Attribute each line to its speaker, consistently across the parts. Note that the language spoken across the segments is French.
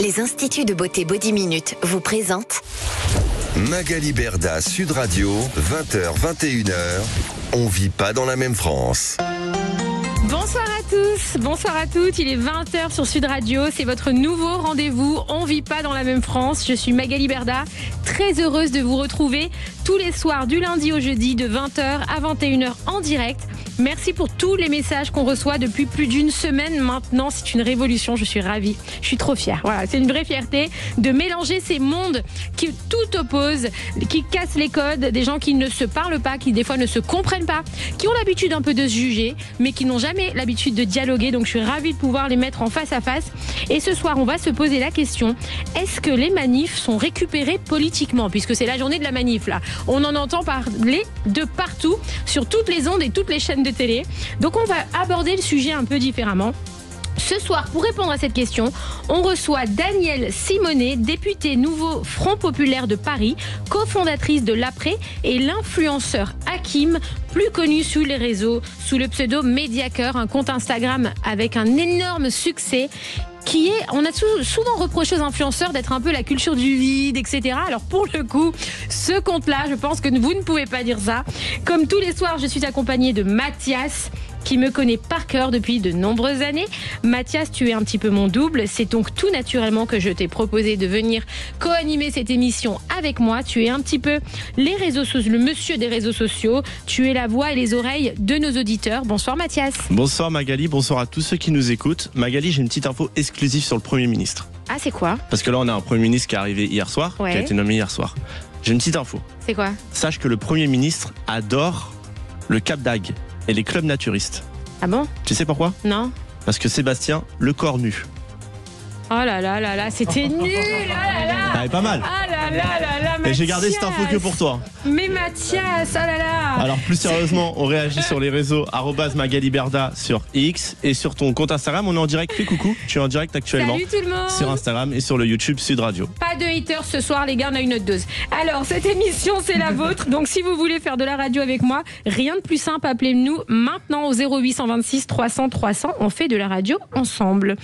Speaker 1: Les instituts de beauté Body Minute vous présentent
Speaker 2: Magali Berda, Sud Radio, 20h, 21h. On vit pas dans la même France.
Speaker 3: Bonsoir à tous, bonsoir à toutes, il est 20h sur Sud Radio, c'est votre nouveau rendez-vous, on vit pas dans la même France, je suis Magali Berda, très heureuse de vous retrouver tous les soirs du lundi au jeudi de 20h à 21h en direct. Merci pour tous les messages qu'on reçoit depuis plus d'une semaine maintenant. C'est une révolution, je suis ravie. Je suis trop fière. Voilà, c'est une vraie fierté de mélanger ces mondes qui tout opposent, qui cassent les codes, des gens qui ne se parlent pas, qui des fois ne se comprennent pas, qui ont l'habitude un peu de se juger, mais qui n'ont jamais l'habitude de dialoguer. Donc je suis ravie de pouvoir les mettre en face à face. Et ce soir, on va se poser la question, est-ce que les manifs sont récupérés politiquement? Puisque c'est la journée de la manif là. On en entend parler de partout, sur toutes les ondes et toutes les chaînes de télé. Donc on va aborder le sujet un peu différemment. Ce soir, pour répondre à cette question, on reçoit Danielle Simonet, députée Nouveau Front Populaire de Paris, cofondatrice de l'Après, et l'influenceur Hakim, plus connu sous les réseaux, sous le pseudo Mediacœur, un compte Instagram avec un énorme succès. On a souvent reproché aux influenceurs d'être un peu la culture du vide, etc. Alors pour le coup, ce compte-là, je pense que vous ne pouvez pas dire ça. Comme tous les soirs, je suis accompagnée de Mathias, qui me connaît par cœur depuis de nombreuses années. Mathias, tu es un petit peu mon double. C'est donc tout naturellement que je t'ai proposé de venir co-animer cette émission avec moi. Tu es un petit peu le monsieur des réseaux sociaux. Tu es la voix et les oreilles de nos auditeurs. Bonsoir Mathias.
Speaker 4: Bonsoir Magali, bonsoir à tous ceux qui nous écoutent. Magali, j'ai une petite info exclusive sur le Premier ministre.
Speaker 3: Ah, c'est quoi?
Speaker 4: Parce que là, on a un Premier ministre qui est arrivé hier soir, qui a été nommé hier soir. J'ai une petite info.
Speaker 3: C'est quoi?
Speaker 4: Sache que le Premier ministre adore le Cap d'Agde et les clubs naturistes.
Speaker 3: Ah bon?
Speaker 4: Tu sais pourquoi?
Speaker 3: Non.
Speaker 4: Parce que Sébastien, le corps nu.
Speaker 3: Oh là là là là, c'était nul. Oh là là.
Speaker 4: Ah, pas mal.
Speaker 3: Ah là là là là, Mathias.
Speaker 4: Et j'ai gardé cette info que pour toi.
Speaker 3: Mais Mathias, oh là là.
Speaker 4: Alors plus sérieusement, on réagit sur les réseaux @Magali Berda sur X et sur ton compte Instagram. On est en direct. Fais coucou. Tu es en direct actuellement.
Speaker 3: Salut tout le monde.
Speaker 4: Sur Instagram et sur le YouTube Sud Radio.
Speaker 3: Pas de haters ce soir, les gars, on a une autre dose. Alors, cette émission, c'est la vôtre. Donc, si vous voulez faire de la radio avec moi, rien de plus simple, appelez-nous maintenant au 0826 300 300. On fait de la radio ensemble.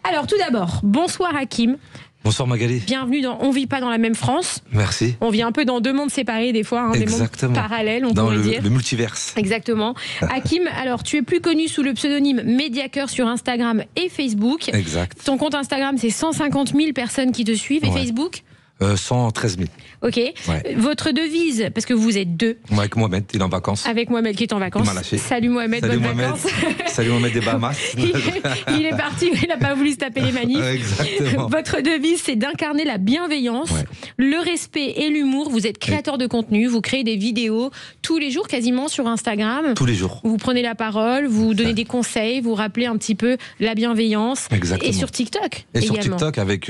Speaker 3: Alors, tout d'abord, bonsoir Hakim.
Speaker 5: Bonsoir Magali.
Speaker 3: Bienvenue dans On vit pas dans la même France.
Speaker 5: Merci.
Speaker 3: On vit un peu dans deux mondes séparés des fois, des mondes parallèles, on pourrait dire.
Speaker 5: Le multiverse.
Speaker 3: Exactement. Hakim, alors tu es plus connu sous le pseudonyme Mediacœur sur Instagram et Facebook.
Speaker 5: Exact.
Speaker 3: Ton compte Instagram, c'est 150 000 personnes qui te suivent. Et Facebook
Speaker 5: 113 000.
Speaker 3: Ok. Ouais. Votre devise, parce que vous êtes deux.
Speaker 5: Avec Mohamed, il est en vacances.
Speaker 3: Avec Mohamed qui est en vacances.
Speaker 5: Il m'a lâché.
Speaker 3: Salut Mohamed, bonnes vacances.
Speaker 5: Salut Mohamed des Bahamas.
Speaker 3: il est parti, il n'a pas voulu se taper les manifs.
Speaker 5: Exactement.
Speaker 3: Votre devise, c'est d'incarner la bienveillance, le respect et l'humour. Vous êtes créateur de contenu, vous créez des vidéos tous les jours quasiment sur Instagram.
Speaker 5: Tous les jours.
Speaker 3: Vous prenez la parole, vous donnez des conseils, vous rappelez un petit peu la bienveillance.
Speaker 5: Exactement.
Speaker 3: Et sur TikTok
Speaker 5: et
Speaker 3: également.
Speaker 5: Sur TikTok avec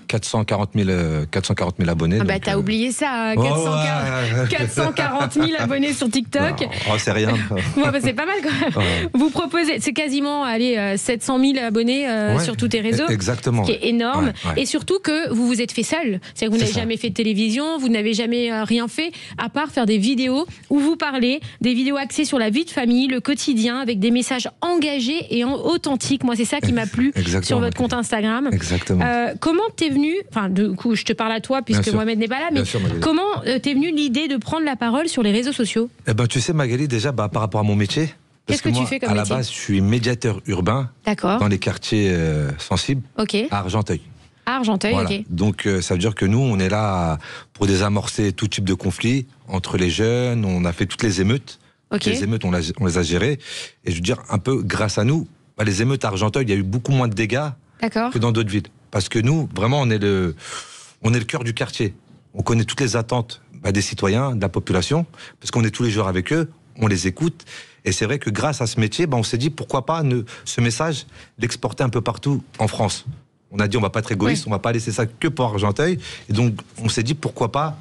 Speaker 5: 440 000 abonnés.
Speaker 3: Ah bah t'as oublié ça, 440 000 abonnés sur TikTok.
Speaker 5: Oh, c'est rien.
Speaker 3: Bah, c'est pas mal quand même. Vous proposez, c'est quasiment 700 000 abonnés sur tous tes réseaux.
Speaker 5: Exactement.
Speaker 3: Ce qui est énorme. Et surtout que vous vous êtes fait seul. C'est-à-dire que vous n'avez jamais fait de télévision, vous n'avez jamais rien fait à part faire des vidéos où vous parlez, des vidéos axées sur la vie de famille, le quotidien, avec des messages engagés et authentiques. Moi, c'est ça qui m'a plu sur votre compte Instagram.
Speaker 5: Exactement.
Speaker 3: Comment t'es venu, enfin du coup je te parle à toi puisque Mohamed n'est pas là, mais comment t'es venu l'idée de prendre la parole sur les réseaux sociaux?
Speaker 5: Tu sais Magali, déjà par rapport à mon métier,
Speaker 3: qu'est-ce que tu fais comme métier?
Speaker 5: À la base je suis médiateur urbain dans les quartiers sensibles à Argenteuil.
Speaker 3: Argenteuil,
Speaker 5: voilà. Donc ça veut dire que nous on est là pour désamorcer tout type de conflit entre les jeunes, on a fait toutes les émeutes. Les émeutes on les a gérées et je veux dire un peu grâce à nous, les émeutes à Argenteuil, il y a eu beaucoup moins de dégâts que dans d'autres villes. Parce que nous, vraiment, on est le cœur du quartier. On connaît toutes les attentes des citoyens, de la population, parce qu'on est tous les jours avec eux, on les écoute. Et c'est vrai que grâce à ce métier, on s'est dit pourquoi pas ce message l'exporter un peu partout en France. On a dit on va pas être égoïste, on va pas laisser ça que pour Argenteuil. Et donc on s'est dit pourquoi pas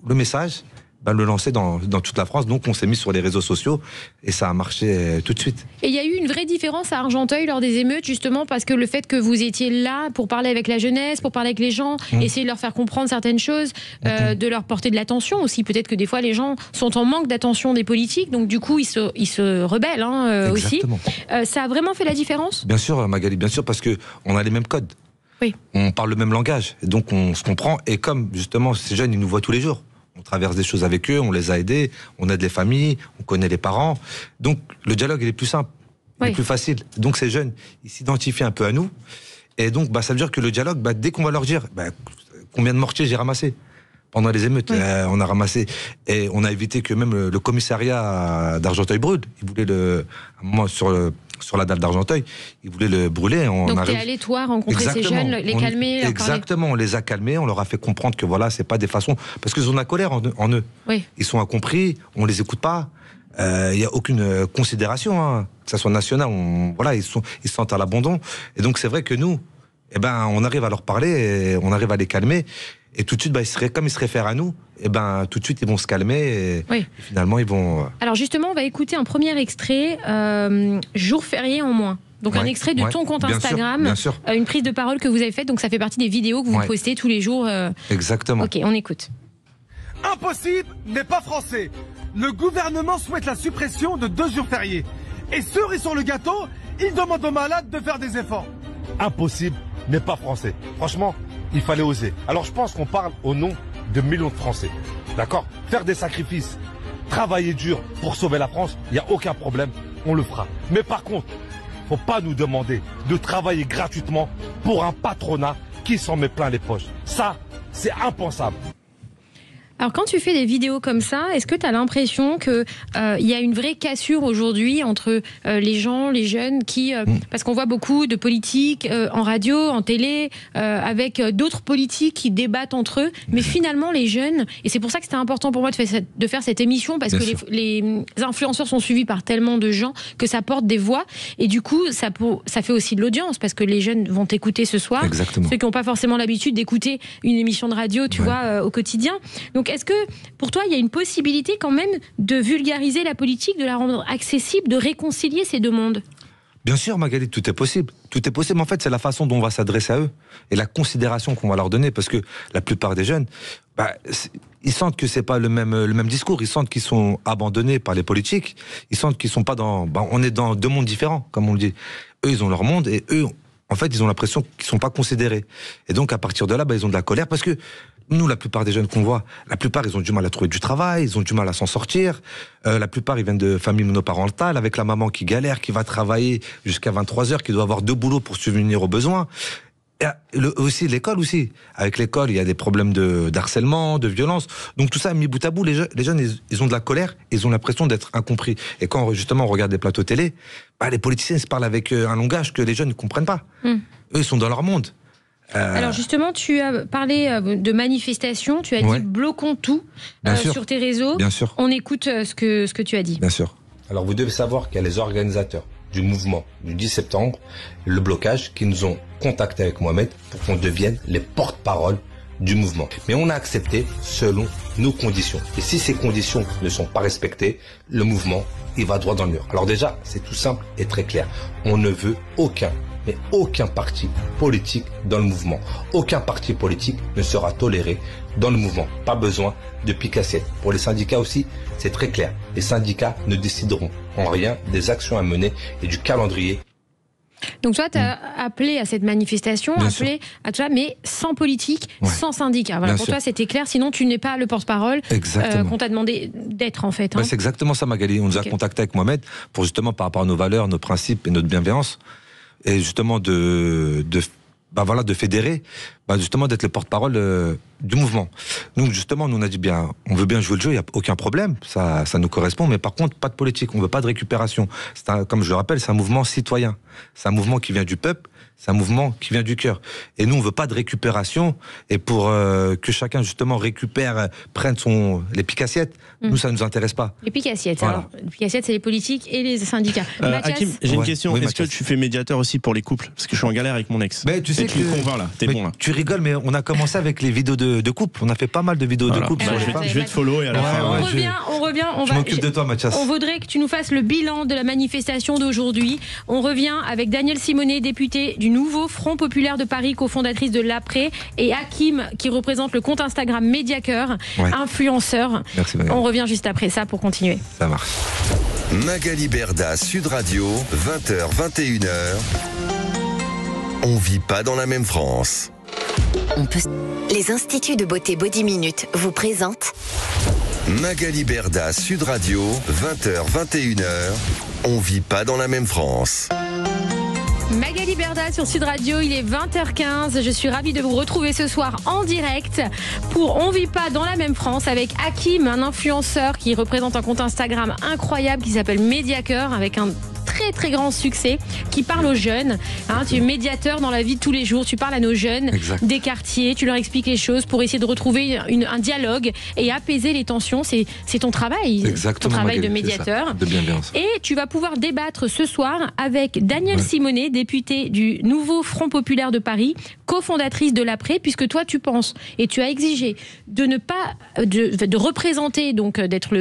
Speaker 5: le message le lancer dans toute la France. Donc on s'est mis sur les réseaux sociaux et ça a marché tout de suite.
Speaker 3: Et il y a eu une vraie différence à Argenteuil lors des émeutes, justement parce que le fait que vous étiez là pour parler avec la jeunesse, pour parler avec les gens, essayer de leur faire comprendre certaines choses, de leur porter de l'attention aussi. Peut-être que des fois les gens sont en manque d'attention des politiques, donc du coup ils se rebellent aussi. Ça a vraiment fait la différence?
Speaker 5: Bien sûr Magali, bien sûr, parce qu'on a les mêmes codes.
Speaker 3: Oui.
Speaker 5: On parle le même langage, et donc on se comprend. Et comme justement ces jeunes, ils nous voient tous les jours. On traverse des choses avec eux, on les a aidés, on aide les familles, on connaît les parents. Donc le dialogue, il est plus simple, il est plus facile. Donc ces jeunes, ils s'identifient un peu à nous. Et donc ça veut dire que le dialogue, dès qu'on va leur dire combien de mortiers j'ai ramassé pendant les émeutes, on a ramassé. Et on a évité que même le commissariat d'Argenteuil brûle. Ils voulaient à un moment sur la dalle d'Argenteuil, ils voulaient le brûler. Donc
Speaker 3: t'es allé, toi, rencontrer ces jeunes, les calmer,
Speaker 5: exactement, on les a calmés, on leur a fait comprendre que voilà, c'est pas des façons... Parce qu'ils ont de la colère en eux. Oui. Ils sont incompris, on les écoute pas. Il y a aucune considération, que ça soit national, ils se sentent à l'abandon. Et donc c'est vrai que nous, on arrive à leur parler, et on arrive à les calmer. Et tout de suite, comme ils se réfèrent à nous, tout de suite, ils vont se calmer et finalement, ils vont...
Speaker 3: Alors justement, on va écouter un premier extrait, jour férié en moins. Donc un extrait de ton compte Instagram,
Speaker 5: bien sûr.
Speaker 3: Une prise de parole que vous avez faite, donc ça fait partie des vidéos que vous postez tous les jours.
Speaker 5: Exactement.
Speaker 3: Ok, on écoute.
Speaker 6: Impossible n'est pas français. Le gouvernement souhaite la suppression de 2 jours fériés. Et cerise sur le gâteau, il demande aux malades de faire des efforts. Impossible n'est pas français. Franchement, il fallait oser. Alors je pense qu'on parle au nom de millions de Français. D'accord ? Faire des sacrifices, travailler dur pour sauver la France, il n'y a aucun problème, on le fera. Mais par contre, faut pas nous demander de travailler gratuitement pour un patronat qui s'en met plein les poches. Ça, c'est impensable.
Speaker 3: Alors quand tu fais des vidéos comme ça, est-ce que tu as l'impression qu'il y a une vraie cassure aujourd'hui entre les gens, les jeunes qui... parce qu'on voit beaucoup de politiques en radio, en télé, avec d'autres politiques qui débattent entre eux, mais finalement les jeunes, et c'est pour ça que c'était important pour moi de faire cette émission, parce que les influenceurs sont suivis par tellement de gens que ça porte des voix, et du coup ça fait aussi de l'audience, parce que les jeunes vont t'écouter ce soir.
Speaker 5: Exactement.
Speaker 3: Ceux qui n'ont pas forcément l'habitude d'écouter une émission de radio, tu vois, au quotidien. Donc est-ce que, pour toi, il y a une possibilité quand même de vulgariser la politique, de la rendre accessible, de réconcilier ces deux mondes ?
Speaker 5: Bien sûr, Magali, tout est possible. Tout est possible. En fait, c'est la façon dont on va s'adresser à eux et la considération qu'on va leur donner. Parce que la plupart des jeunes, ils sentent que c'est pas le même discours. Ils sentent qu'ils sont abandonnés par les politiques. Ils sentent qu'ils sont pas dans... on est dans 2 mondes différents, comme on le dit. Eux, ils ont leur monde et eux, en fait, ils ont l'impression qu'ils sont pas considérés. Et donc, à partir de là, ils ont de la colère parce que nous, la plupart des jeunes qu'on voit, la plupart, ils ont du mal à trouver du travail, ils ont du mal à s'en sortir. La plupart, ils viennent de familles monoparentales, avec la maman qui galère, qui va travailler jusqu'à 23h, qui doit avoir 2 boulots pour subvenir aux besoins. Et aussi, l'école aussi. Avec l'école, il y a des problèmes d'harcèlement, de violence. Donc tout ça, mis bout à bout, les jeunes, ils ont de la colère, ils ont l'impression d'être incompris. Et quand, justement, on regarde des plateaux télé, les politiciens se parlent avec un langage que les jeunes ne comprennent pas. Eux, ils sont dans leur monde.
Speaker 3: Alors justement, tu as parlé de manifestations, tu as dit bloquons tout sur tes réseaux.
Speaker 5: Bien sûr.
Speaker 3: On écoute ce que tu as dit.
Speaker 5: Bien sûr.
Speaker 7: Alors vous devez savoir qu'il y a les organisateurs du mouvement du 10 septembre, le blocage, qui nous ont contacté avec Mohamed pour qu'on devienne les porte-parole du mouvement. Mais on a accepté selon nos conditions. Et si ces conditions ne sont pas respectées, le mouvement, il va droit dans le mur. Alors déjà, c'est tout simple et très clair. On ne veut aucun parti politique dans le mouvement. Aucun parti politique ne sera toléré dans le mouvement. Pas besoin de pique-assiette. Pour les syndicats aussi, c'est très clair. Les syndicats ne décideront en rien des actions à mener et du calendrier.
Speaker 3: Donc toi, tu as appelé à cette manifestation, à tout ça, mais sans politique, sans syndicat. Voilà, pour toi, c'était clair, sinon tu n'es pas le porte-parole qu'on t'a demandé d'être, en fait.
Speaker 5: C'est exactement ça, Magali. On nous a contacté avec Mohamed pour justement, par rapport à nos valeurs, nos principes et notre bienveillance, et justement de fédérer, justement d'être le porte-parole du mouvement. Donc justement, nous on a dit on veut bien jouer le jeu, il n'y a aucun problème, ça nous correspond, mais par contre, pas de politique, on ne veut pas de récupération. Comme je le rappelle, c'est un mouvement citoyen, c'est un mouvement qui vient du peuple, c'est un mouvement qui vient du cœur. Et nous, on ne veut pas de récupération, et pour que chacun justement prenne les pique-assiettes, nous ça ne nous intéresse pas.
Speaker 3: Les pique-assiettes, alors, les pique-assiettes, c'est les politiques et les syndicats.
Speaker 4: Hakim, j'ai une question, est-ce que tu fais médiateur aussi pour les couples ? Parce que je suis en galère avec mon ex.
Speaker 5: Mais tu sais
Speaker 4: tu me convaincs là, t'es bon là.
Speaker 5: Tu rigoles, mais on a commencé avec les vidéos de couple. On a fait pas mal de vidéos de couple.
Speaker 4: Je vais te follow et à la fin.
Speaker 3: On revient.
Speaker 5: Je m'occupe de toi, Mathias.
Speaker 3: On voudrait que tu nous fasses le bilan de la manifestation d'aujourd'hui. On revient avec Danielle Simonet, députée du nouveau Front Populaire de Paris, cofondatrice de l'Après, et Hakim, qui représente le compte Instagram Mediacœur, influenceur.
Speaker 5: Merci, Magali.
Speaker 3: On revient juste après ça pour continuer.
Speaker 5: Ça marche.
Speaker 2: Magali Berda, Sud Radio, 20h, 21h. On vit pas dans la même France.
Speaker 1: Les instituts de beauté Body Minute vous présentent
Speaker 2: Magali Berda, Sud Radio, 20h, 21h. On vit pas dans la même France.
Speaker 3: Magali Berda sur Sud Radio, il est 20h15. Je suis ravie de vous retrouver ce soir en direct pour On vit pas dans la même France avec Hakim, un influenceur qui représente un compte Instagram incroyable qui s'appelle Mediacœur avec un très grand succès qui parle aux jeunes. Tu es médiateur dans la vie de tous les jours, tu parles à nos jeunes des quartiers, tu leur expliques les choses pour essayer de retrouver un dialogue et apaiser les tensions. C'est ton travail, ton travail de médiateur.
Speaker 5: De bienveillance.
Speaker 3: Et tu vas pouvoir débattre ce soir avec Danielle Simonet, députée du Nouveau Front Populaire de Paris, cofondatrice de l'Après, puisque toi tu penses et tu as exigé de ne pas de représenter, donc d'être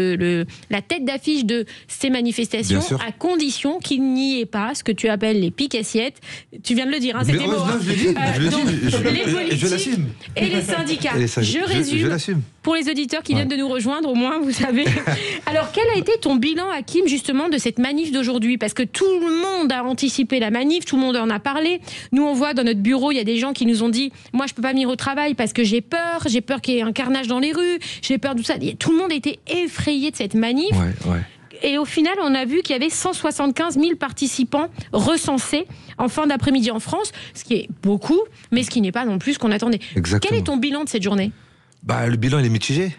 Speaker 3: la tête d'affiche de ces manifestations, à condition qu'il n'y ait pas ce que tu appelles les piques-assiettes. Tu viens de le dire, c'était beau. Les politiques et les syndicats. Je résume pour les auditeurs qui viennent de nous rejoindre, au moins vous savez. Alors quel a été ton bilan, Hakim, justement de cette manif d'aujourd'hui? Parce que tout le monde a anticipé la manif, tout le monde en a parlé. Nous on voit dans notre bureau, il y a des gens qui nous ont dit moi je peux pas venir au travail parce que j'ai peur qu'il y ait un carnage dans les rues, j'ai peur de tout ça. Tout le monde était effrayé de cette manif. Et au final, on a vu qu'il y avait 175 000 participants recensés en fin d'après-midi en France, ce qui est beaucoup, mais ce qui n'est pas non plus ce qu'on attendait.
Speaker 5: Exactement.
Speaker 3: Quel est ton bilan de cette journée?
Speaker 5: Le bilan, il est mitigé.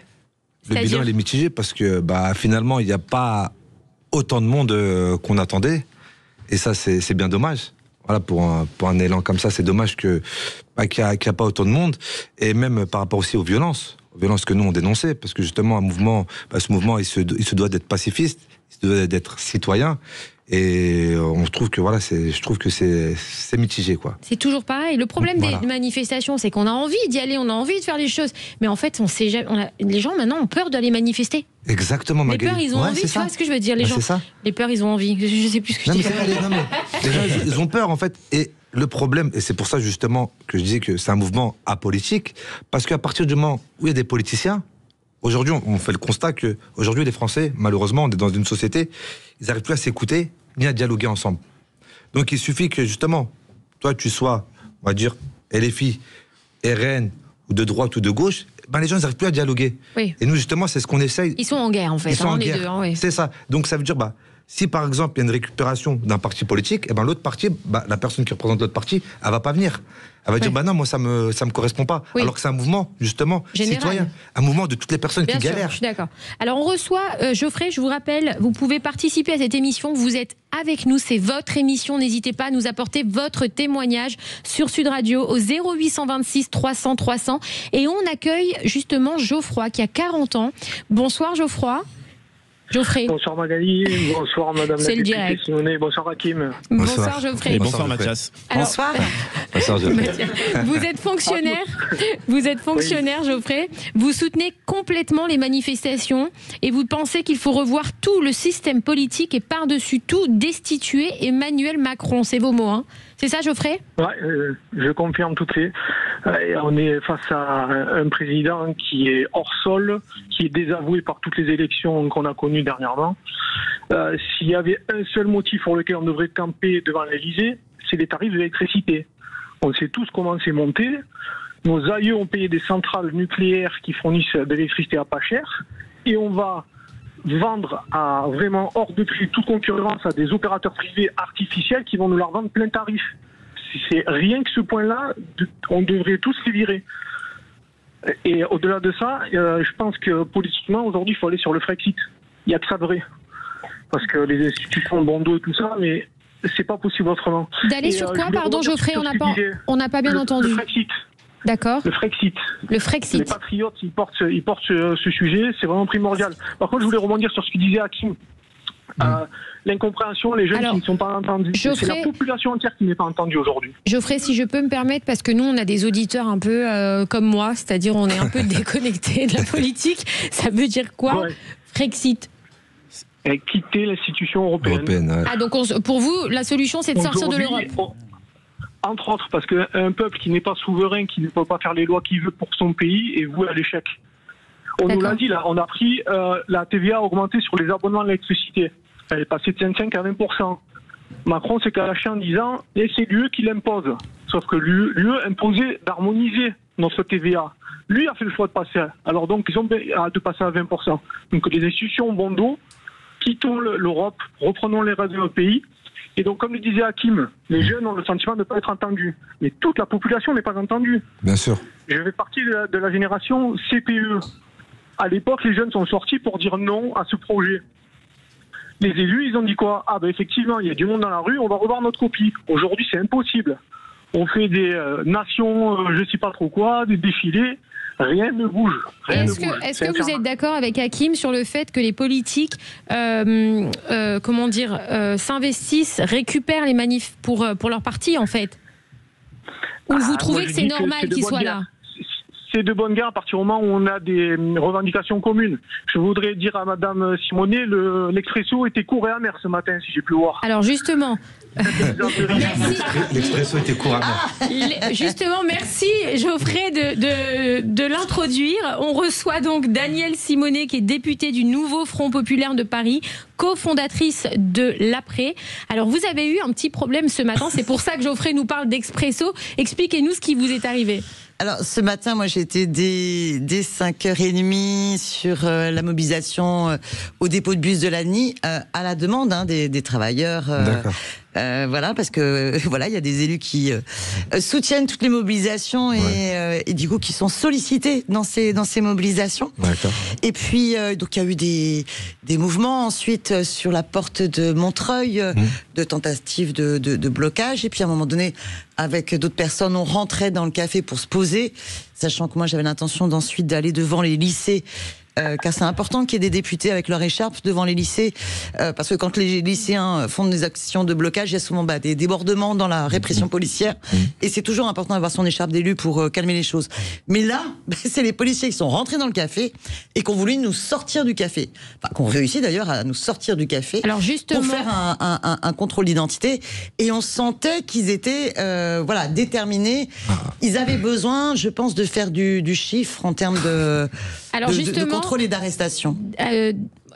Speaker 5: Le bilan, il est mitigé parce que finalement, il n'y a pas autant de monde qu'on attendait. Et ça, c'est bien dommage. Voilà, pour un élan comme ça, c'est dommage qu'il n'y a pas autant de monde. Et même par rapport aussi aux violences que nous on dénonçait, parce que justement ce mouvement il se doit d'être pacifiste, il se doit d'être citoyen, et on trouve que je trouve que c'est mitigé quoi.
Speaker 3: C'est toujours pareil. Le problème des manifestations, c'est qu'on a envie d'y aller, on a envie de faire les choses, mais en fait les gens maintenant ont peur d'aller manifester.
Speaker 5: Exactement,
Speaker 3: Magali. Les peurs, ils ont envie, tu vois ce que je veux dire, les gens. Les peurs, ils ont envie. Je sais plus ce que je dis.
Speaker 5: Les gens, ils ont peur en fait. Et le problème, et c'est pour ça justement que je disais que c'est un mouvement apolitique, parce qu'à partir du moment où il y a des politiciens, aujourd'hui on fait le constat que aujourd'hui les Français, malheureusement, on est dans une société, ils n'arrivent plus à s'écouter ni à dialoguer ensemble. Donc il suffit que justement, toi tu sois, on va dire, LFI, RN, ou de droite ou de gauche, les gens n'arrivent plus à dialoguer. Et nous justement, c'est ce qu'on essaye.
Speaker 3: Ils sont en guerre en fait.
Speaker 5: Ils sont en guerre. C'est ça. Donc ça veut dire, si par exemple il y a une récupération d'un parti politique, l'autre parti, la personne qui représente l'autre parti, elle va pas venir. Elle va dire non, moi ça me correspond pas. Alors que c'est un mouvement justement citoyen, un mouvement de toutes les personnes qui galèrent.
Speaker 3: Je suis d'accord. Alors on reçoit Geoffrey, je vous rappelle, vous pouvez participer à cette émission, vous êtes avec nous, c'est votre émission, n'hésitez pas à nous apporter votre témoignage sur Sud Radio au 0826 300 300 et on accueille justement Geoffroy qui a 40 ans. Bonsoir Geoffroy. Geoffrey.
Speaker 8: Bonsoir Magali, bonsoir Madame la députée Simonet, bonsoir Hakim.
Speaker 3: Bonsoir Geoffrey.
Speaker 4: Et bonsoir Mathias.
Speaker 3: Bonsoir.
Speaker 5: Bonsoir Geoffrey.
Speaker 3: Vous êtes fonctionnaire Geoffrey, vous soutenez complètement les manifestations et vous pensez qu'il faut revoir tout le système politique et par-dessus tout destituer Emmanuel Macron, c'est vos mots, hein? C'est ça Geoffrey?
Speaker 8: Je confirme tout à fait. On est face à un président qui est hors sol, qui est désavoué par toutes les élections qu'on a connues dernièrement. S'il y avait un seul motif pour lequel on devrait camper devant l'Elysée, c'est les tarifs de l'électricité. On sait tous comment c'est monté. Nos aïeux ont payé des centrales nucléaires qui fournissent de l'électricité à pas cher, et on va vendre à vraiment hors de prix toute concurrence à des opérateurs privés artificiels qui vont nous la revendre plein tarif. C'est rien que ce point-là, on devrait tous les virer. Et au-delà de ça, je pense que politiquement, aujourd'hui, il faut aller sur le Frexit. Il y a que ça de vrai. Parce que les institutions ont bon dos et tout ça, mais c'est pas possible autrement.
Speaker 3: D'aller sur quoi, pardon Geoffrey, on n'a pas bien entendu.
Speaker 8: Le Frexit.
Speaker 3: D'accord.
Speaker 8: Le Frexit.
Speaker 3: Le Frexit.
Speaker 8: Les patriotes, ils portent ce sujet, c'est vraiment primordial. Par contre, je voulais rebondir sur ce que disait Hakim. L'incompréhension, les jeunes qui ne sont pas entendus. C'est la population entière qui n'est pas entendue aujourd'hui.
Speaker 3: Geoffrey, si je peux me permettre, parce que nous, on a des auditeurs un peu comme moi, c'est-à-dire on est un peu déconnectés de la politique. Ça veut dire quoi, Frexit?
Speaker 8: Quitter l'institution européenne.
Speaker 3: Donc pour vous, la solution, c'est de sortir de l'Europe.
Speaker 8: Entre autres, parce qu'un peuple qui n'est pas souverain, qui ne peut pas faire les lois qu'il veut pour son pays, est voué à l'échec. On nous l'a dit, là, on a pris la TVA augmentée sur les abonnements de l'électricité. Elle est passée de 25 à 20%. Macron s'est caché en disant, et c'est lui qui l'impose. Sauf que l'UE imposait d'harmoniser notre TVA. Lui a fait le choix de passer. Alors donc, ils ont de passer à 20%. Donc les institutions bon dos, quittons l'Europe, reprenons les rênes de notre pays. Et donc, comme le disait Hakim, les jeunes ont le sentiment de ne pas être entendus. Mais toute la population n'est pas entendue.
Speaker 5: Bien sûr.
Speaker 8: Je fais partie de la génération CPE. À l'époque, les jeunes sont sortis pour dire non à ce projet. Les élus, ils ont dit quoi? Ah ben effectivement, il y a du monde dans la rue, on va revoir notre copie. Aujourd'hui, c'est impossible. On fait des nations, je ne sais pas trop quoi, des défilés. Rien ne bouge.
Speaker 3: Est-ce que vous êtes d'accord avec Hakim sur le fait que les politiques s'investissent, récupèrent les manifs pour leur parti, en fait? Ou vous trouvez que c'est normal qu'ils soient là?
Speaker 8: C'est de bonne guerre à partir du moment où on a des revendications communes. Je voudrais dire à Madame Simonet, l'Expresso était court et amer ce matin, si j'ai pu voir.
Speaker 3: Alors justement...
Speaker 5: L'Expresso était court amer.
Speaker 3: Justement, merci Geoffrey de l'introduire. On reçoit donc Danielle Simonet, qui est députée du Nouveau Front Populaire de Paris, cofondatrice de l'Après. Alors vous avez eu un petit problème ce matin, c'est pour ça que Geoffrey nous parle d'Expresso. Expliquez-nous ce qui vous est arrivé.
Speaker 9: Alors ce matin, moi j'étais dès 5h30 sur la mobilisation au dépôt de bus de l'ANI à la demande des travailleurs.
Speaker 5: D'accord.
Speaker 9: Voilà, parce que voilà, il y a des élus qui soutiennent toutes les mobilisations et du coup qui sont sollicités dans ces mobilisations.
Speaker 5: D'accord.
Speaker 9: Et puis donc il y a eu des mouvements ensuite sur la porte de Montreuil, de tentatives de blocage. Et puis à un moment donné, avec d'autres personnes, on rentrait dans le café pour se poser, sachant que moi j'avais l'intention d'ensuite d'aller devant les lycées. Car c'est important qu'il y ait des députés avec leur écharpe devant les lycées, parce que quand les lycéens font des actions de blocage, il y a souvent des débordements dans la répression policière, et c'est toujours important d'avoir son écharpe d'élu pour calmer les choses. Mais là, c'est les policiers qui sont rentrés dans le café et qui ont voulu nous sortir du café, enfin, qui ont réussi d'ailleurs à nous sortir du café.
Speaker 3: Alors justement,
Speaker 9: pour faire un contrôle d'identité, et on sentait qu'ils étaient déterminés. Ils avaient besoin, je pense, de faire du chiffre en termes de contrôle et d'arrestation.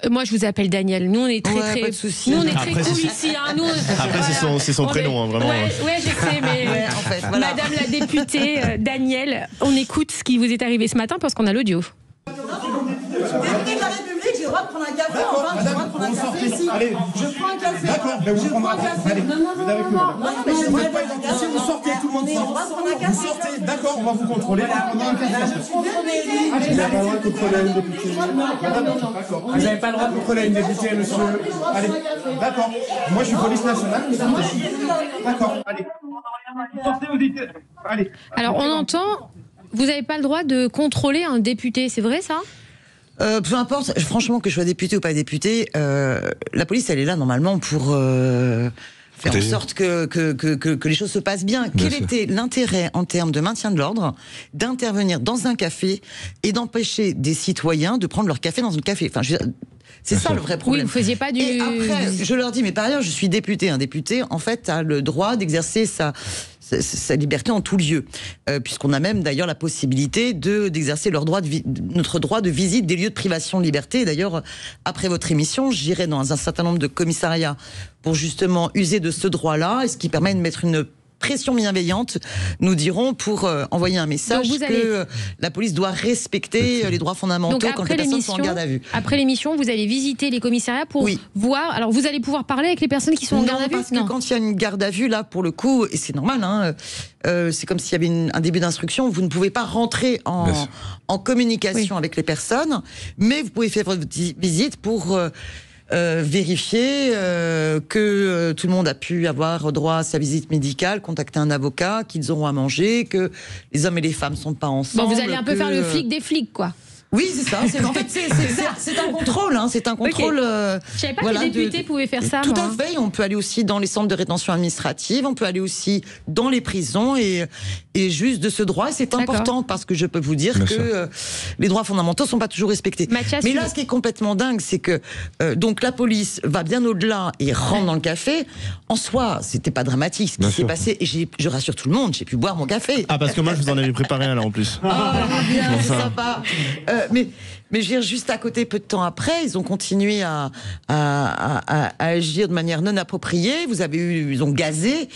Speaker 3: Moi, je vous appelle Daniel. Nous, on est très
Speaker 9: pas de souci.
Speaker 3: Nous, on est très
Speaker 4: Après,
Speaker 3: cool ici. Hein. Nous,
Speaker 4: après, c'est son prénom, hein, vraiment.
Speaker 3: Ouais, je sais, mais
Speaker 9: en fait, voilà.
Speaker 3: Madame la députée Danielle, on écoute ce qui vous est arrivé ce matin parce qu'on a l'audio.
Speaker 9: Député de la République, j'ai le droit de prendre un café. Enfin, j'ai le droit de prendre un café ici.
Speaker 6: Allez.
Speaker 9: Je prends un café.
Speaker 6: D'accord, mais vous prendrez un café. Allez, vous avez plus.
Speaker 9: mais
Speaker 6: Si vous n'êtes pas identifié, vous sortez, tout le monde sort. Vous sortez, d'accord, on va vous contrôler. On prendra un café. Vous n'avez pas le droit de contrôler une députée. D'accord. Vous n'avez pas le droit de contrôler une députée, monsieur. Allez, d'accord. Moi, je suis police nationale. D'accord, allez. Sortez, vous dites. Allez.
Speaker 3: Alors, on entend, vous n'avez pas le droit de contrôler un député, c'est vrai ça ?
Speaker 9: Peu importe, franchement, que je sois député ou pas député, la police, elle est là normalement pour faire en sorte que les choses se passent bien. Quel était l'intérêt en termes de maintien de l'ordre d'intervenir dans un café et d'empêcher des citoyens de prendre leur café dans un café? Enfin, c'est ça le vrai problème.
Speaker 3: Oui, vous faisiez pas du...
Speaker 9: Et après, je leur dis, mais par ailleurs, je suis député. Un député, en fait, a le droit d'exercer sa liberté en tout lieu, puisqu'on a même d'ailleurs la possibilité d'exercer notre droit de visite des lieux de privation de liberté. D'ailleurs, après votre émission, j'irai dans un certain nombre de commissariats pour justement user de ce droit-là, ce qui permet de mettre une pression bienveillante, nous dirons, pour envoyer un message que la police doit respecter les droits fondamentaux quand les personnes sont en garde à vue.
Speaker 3: Après l'émission, vous allez visiter les commissariats pour voir... Alors, vous allez pouvoir parler avec les personnes qui sont en garde à vue?
Speaker 9: Parce que quand il y a une garde à vue, là, pour le coup, et c'est normal, hein, c'est comme s'il y avait un début d'instruction, vous ne pouvez pas rentrer en communication avec les personnes, mais vous pouvez faire votre visite pour... vérifier que tout le monde a pu avoir droit à sa visite médicale, contacter un avocat, qu'ils auront à manger, que les hommes et les femmes sont pas ensemble.
Speaker 3: Bon, vous allez un peu faire le flic des flics, quoi.
Speaker 9: Oui, c'est ça. En fait, c'est un contrôle. Hein, c'est un contrôle.
Speaker 3: Je savais pas que les députés pouvaient faire ça.
Speaker 9: Tout à fait. On peut aller aussi dans les centres de rétention administrative. On peut aller aussi dans les prisons et juste de ce droit. Et c'est important parce que je peux vous dire que les droits fondamentaux sont pas toujours respectés.
Speaker 3: Mathias,
Speaker 9: mais là, ce qui est complètement dingue, c'est que donc la police va bien au-delà et rentre dans le café. En soi, c'était pas dramatique ce qui s'est passé. Et je rassure tout le monde, j'ai pu boire mon café.
Speaker 4: Ah, parce que moi, je vous en avais préparé un là en plus.
Speaker 9: Ah, bien, c'est sympa. Mais Mais je veux dire, juste à côté, peu de temps après, ils ont continué à agir de manière non appropriée. Ils ont gazé,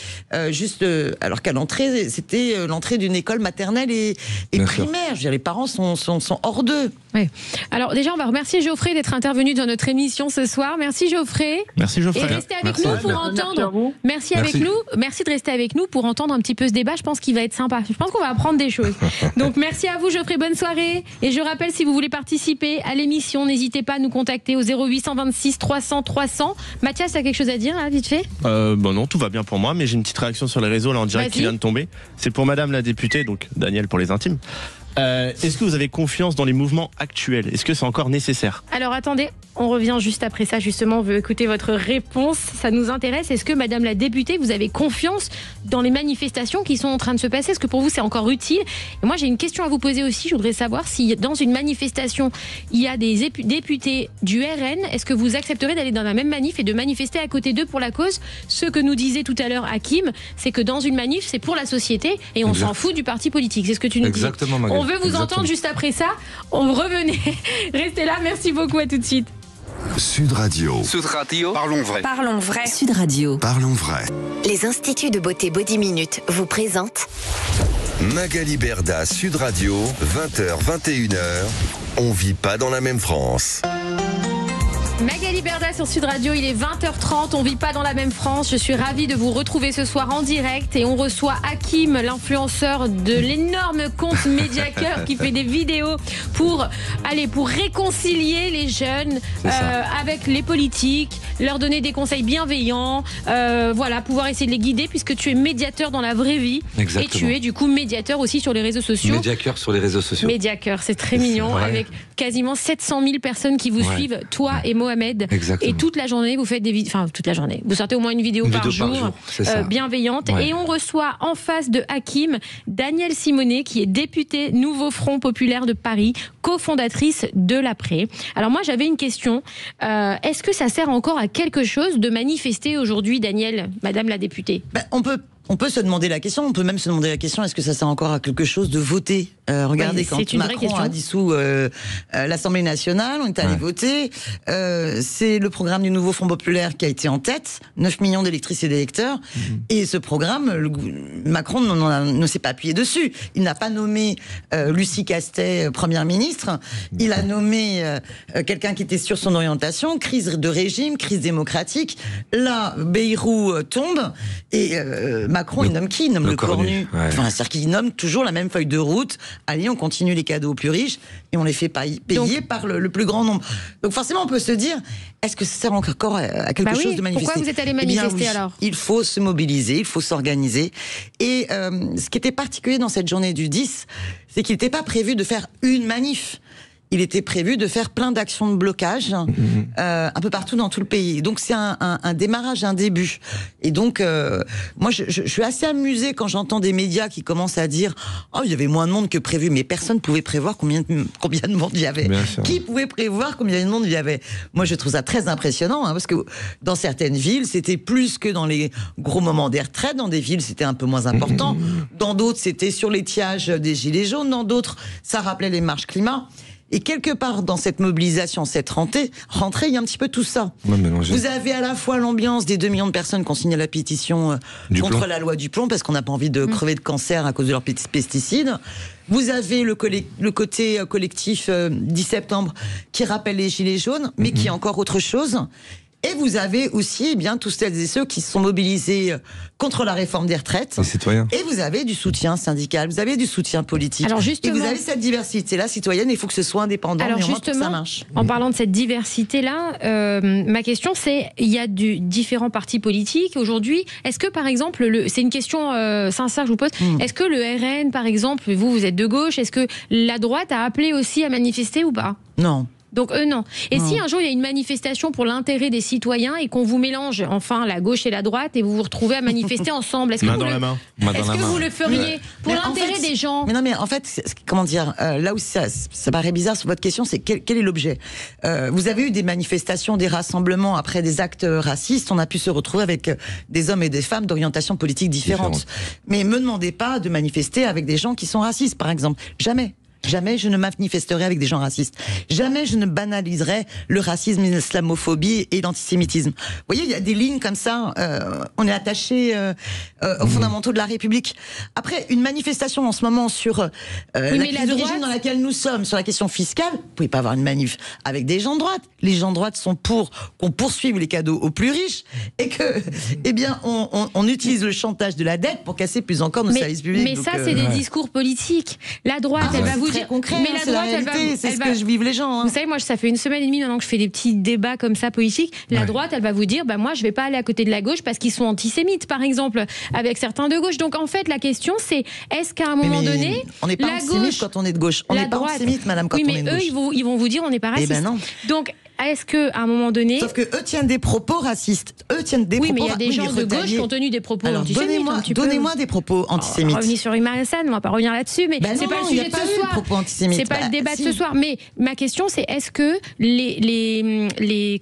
Speaker 9: alors qu'à l'entrée, c'était l'entrée d'une école maternelle et primaire. Je veux dire, les parents sont hors d'eux.
Speaker 3: Oui. Alors déjà, on va remercier Geoffrey d'être intervenu dans notre émission ce soir. Merci Geoffrey.
Speaker 4: Merci Geoffrey.
Speaker 3: Et restez avec nous pour entendre. Merci de rester avec nous pour entendre un petit peu ce débat. Je pense qu'il va être sympa. Je pense qu'on va apprendre des choses. Donc merci à vous Geoffrey, bonne soirée. Et je rappelle, si vous voulez participer à l'émission, n'hésitez pas à nous contacter au 0826 300 300. Mathias, tu as quelque chose à dire là, vite fait?
Speaker 4: Non, tout va bien pour moi, mais j'ai une petite réaction sur les réseaux là en direct qui vient de tomber. C'est pour Madame la députée, donc Daniel pour les intimes. Est-ce que vous avez confiance dans les mouvements actuels? Est-ce que c'est encore nécessaire?
Speaker 3: Alors attendez, on revient juste après ça. Justement, on veut écouter votre réponse. Ça nous intéresse. Est-ce que, Madame la députée, vous avez confiance dans les manifestations qui sont en train de se passer? Est-ce que pour vous, c'est encore utile? Et moi, j'ai une question à vous poser aussi. Je voudrais savoir si dans une manifestation, il y a des députés du RN. Est-ce que vous accepterez d'aller dans la même manif et de manifester à côté d'eux pour la cause? Ce que nous disait tout à l'heure Hakim, c'est que dans une manif, c'est pour la société et on s'en fout du parti politique. C'est ce que tu nous dis.
Speaker 5: Exactement, Magali.
Speaker 3: On veut vous entendre juste après ça. On revenait. Restez là. Merci beaucoup. À tout de suite.
Speaker 2: Sud Radio.
Speaker 10: Sud Radio.
Speaker 11: Parlons vrai.
Speaker 1: Parlons vrai. Sud Radio.
Speaker 2: Parlons vrai.
Speaker 1: Les instituts de beauté Body Minute vous présentent
Speaker 2: Magali Berda, Sud Radio, 20h, 21h. On vit pas dans la même France.
Speaker 3: Magali Berda sur Sud Radio, il est 20h30, on vit pas dans la même France. Je suis ravie de vous retrouver ce soir en direct et on reçoit Hakim, l'influenceur de l'énorme compte Mediacœur qui fait des vidéos pour réconcilier les jeunes avec les politiques, leur donner des conseils bienveillants, pouvoir essayer de les guider puisque tu es médiateur dans la vraie vie.
Speaker 5: Exactement.
Speaker 3: Et tu es du coup médiateur aussi sur les réseaux sociaux.
Speaker 5: Mediacœur sur les réseaux sociaux.
Speaker 3: Mediacœur, c'est très mignon, avec quasiment 700 000 personnes qui vous suivent, toi et Mohamed.
Speaker 5: Exactement.
Speaker 3: Et toute la journée, vous faites toute la journée. Vous sortez au moins une vidéo par jour bienveillante. Ouais. Et on reçoit en face de Hakim, Danielle Simonet, qui est députée Nouveau Front Populaire de Paris, cofondatrice de l'Après. Alors moi, j'avais une question. Est-ce que ça sert encore à quelque chose de manifester aujourd'hui, Danielle, Madame la députée?
Speaker 9: On peut se demander la question, on peut même se demander la question, est-ce que ça sert encore à quelque chose de voter? Regardez, quand Macron a dissous l'Assemblée nationale, on est allé voter, c'est le programme du Nouveau Front Populaire qui a été en tête, 9 millions d'électrices et d'électeurs, et ce programme, Macron ne s'est pas appuyé dessus. Il n'a pas nommé Lucie Castet Première ministre, il a nommé quelqu'un qui était sur son orientation, crise de régime, crise démocratique, là, Bayrou tombe, et Macron, il nomme qui? Il nomme le cornu. C'est-à-dire qu'il nomme toujours la même feuille de route. Allez, on continue les cadeaux aux plus riches et on les fait payer par le plus grand nombre. Donc forcément, on peut se dire, est-ce que ça sert encore à quelque chose de manifester?
Speaker 3: Pourquoi vous êtes allé manifester alors?
Speaker 9: Il faut se mobiliser, il faut s'organiser. Et ce qui était particulier dans cette journée du 10, c'est qu'il n'était pas prévu de faire une manif. Il était prévu de faire plein d'actions de blocage un peu partout dans tout le pays. Donc c'est un démarrage, un début. Et donc moi je suis assez amusée quand j'entends des médias qui commencent à dire il y avait moins de monde que prévu, mais personne pouvait prévoir combien de monde il y avait. Qui pouvait prévoir combien de monde il y avait? Moi je trouve ça très impressionnant parce que dans certaines villes c'était plus que dans les gros moments des retraites. Dans des villes c'était un peu moins important. Dans d'autres c'était sur l'étiage des gilets jaunes. Dans d'autres ça rappelait les marches climat. Et quelque part dans cette mobilisation, cette rentrée, il y a un petit peu tout ça. Vous avez à la fois l'ambiance des 2 millions de personnes qui ont signé la pétition contre la loi du plomb, parce qu'on n'a pas envie de crever de cancer à cause de leurs pesticides. Vous avez le côté collectif 10 septembre qui rappelle les gilets jaunes, mais qui est encore autre chose. Et vous avez aussi tous celles et ceux qui se sont mobilisés contre la réforme des retraites. Et vous avez du soutien syndical, vous avez du soutien politique.
Speaker 3: Alors justement,
Speaker 9: et vous avez cette diversité-là citoyenne, il faut que ce soit indépendant.
Speaker 3: Alors justement, pour que ça marche. En parlant de cette diversité-là, ma question c'est, il y a différents partis politiques aujourd'hui. Est-ce que par exemple, c'est une question sincère que je vous pose, est-ce que le RN par exemple, vous êtes de gauche, est-ce que la droite a appelé aussi à manifester ou pas?
Speaker 9: Non.
Speaker 3: Donc non. Et si un jour il y a une manifestation pour l'intérêt des citoyens et qu'on vous mélange enfin la gauche et la droite et vous vous retrouvez à manifester ensemble, est-ce que vous le feriez pour l'intérêt des gens?
Speaker 9: Mais non, mais en fait, comment dire, là où ça paraît bizarre sur votre question, c'est quel est l'objet? Vous avez eu des manifestations, des rassemblements après des actes racistes, on a pu se retrouver avec des hommes et des femmes d'orientation politique différentes. Mais me demandez pas de manifester avec des gens qui sont racistes, par exemple. Jamais. Jamais je ne manifesterai avec des gens racistes. Jamais je ne banaliserai le racisme, l'islamophobie et l'antisémitisme. Vous voyez, il y a des lignes comme ça. On est attaché aux fondamentaux de la République. Après, une manifestation en ce moment sur la crise d'origine dans laquelle nous sommes, sur la question fiscale, vous pouvez pas avoir une manif avec des gens de droite. Les gens de droite sont pour qu'on poursuive les cadeaux aux plus riches et que, eh bien, on utilise le chantage de la dette pour casser plus encore nos services publics.
Speaker 3: Mais ça, c'est des discours politiques. La droite, elle va vous dire
Speaker 9: concret. Mais la droite, c'est ce que je vivent les gens.
Speaker 3: Vous savez, moi, ça fait 1 semaine et demie maintenant que je fais des petits débats comme ça politiques. La droite, elle va vous dire, moi, je vais pas aller à côté de la gauche parce qu'ils sont antisémites, par exemple, avec certains de gauche. Donc, en fait, la question, c'est est-ce qu'à un moment donné,
Speaker 9: on n'est pas antisémite quand on est de gauche. On n'est pas antisémite, madame, quand on est de gauche.
Speaker 3: Oui, mais eux, ils vont vous dire, on n'est pas raciste.
Speaker 9: Eh ben non.
Speaker 3: Donc, est-ce qu'à un moment donné...
Speaker 9: Sauf que eux tiennent des propos racistes. Eux tiennent des propos...
Speaker 3: Oui, mais il y a des gens de gauche qui ont tenu des propos antisémites.
Speaker 9: Donnez-moi des propos antisémites.
Speaker 3: On va revenir sur Imran Hassan, on va pas revenir là-dessus, mais c'est pas le sujet de ce soir. C'est pas le débat de ce soir. Mais ma question, c'est est-ce que les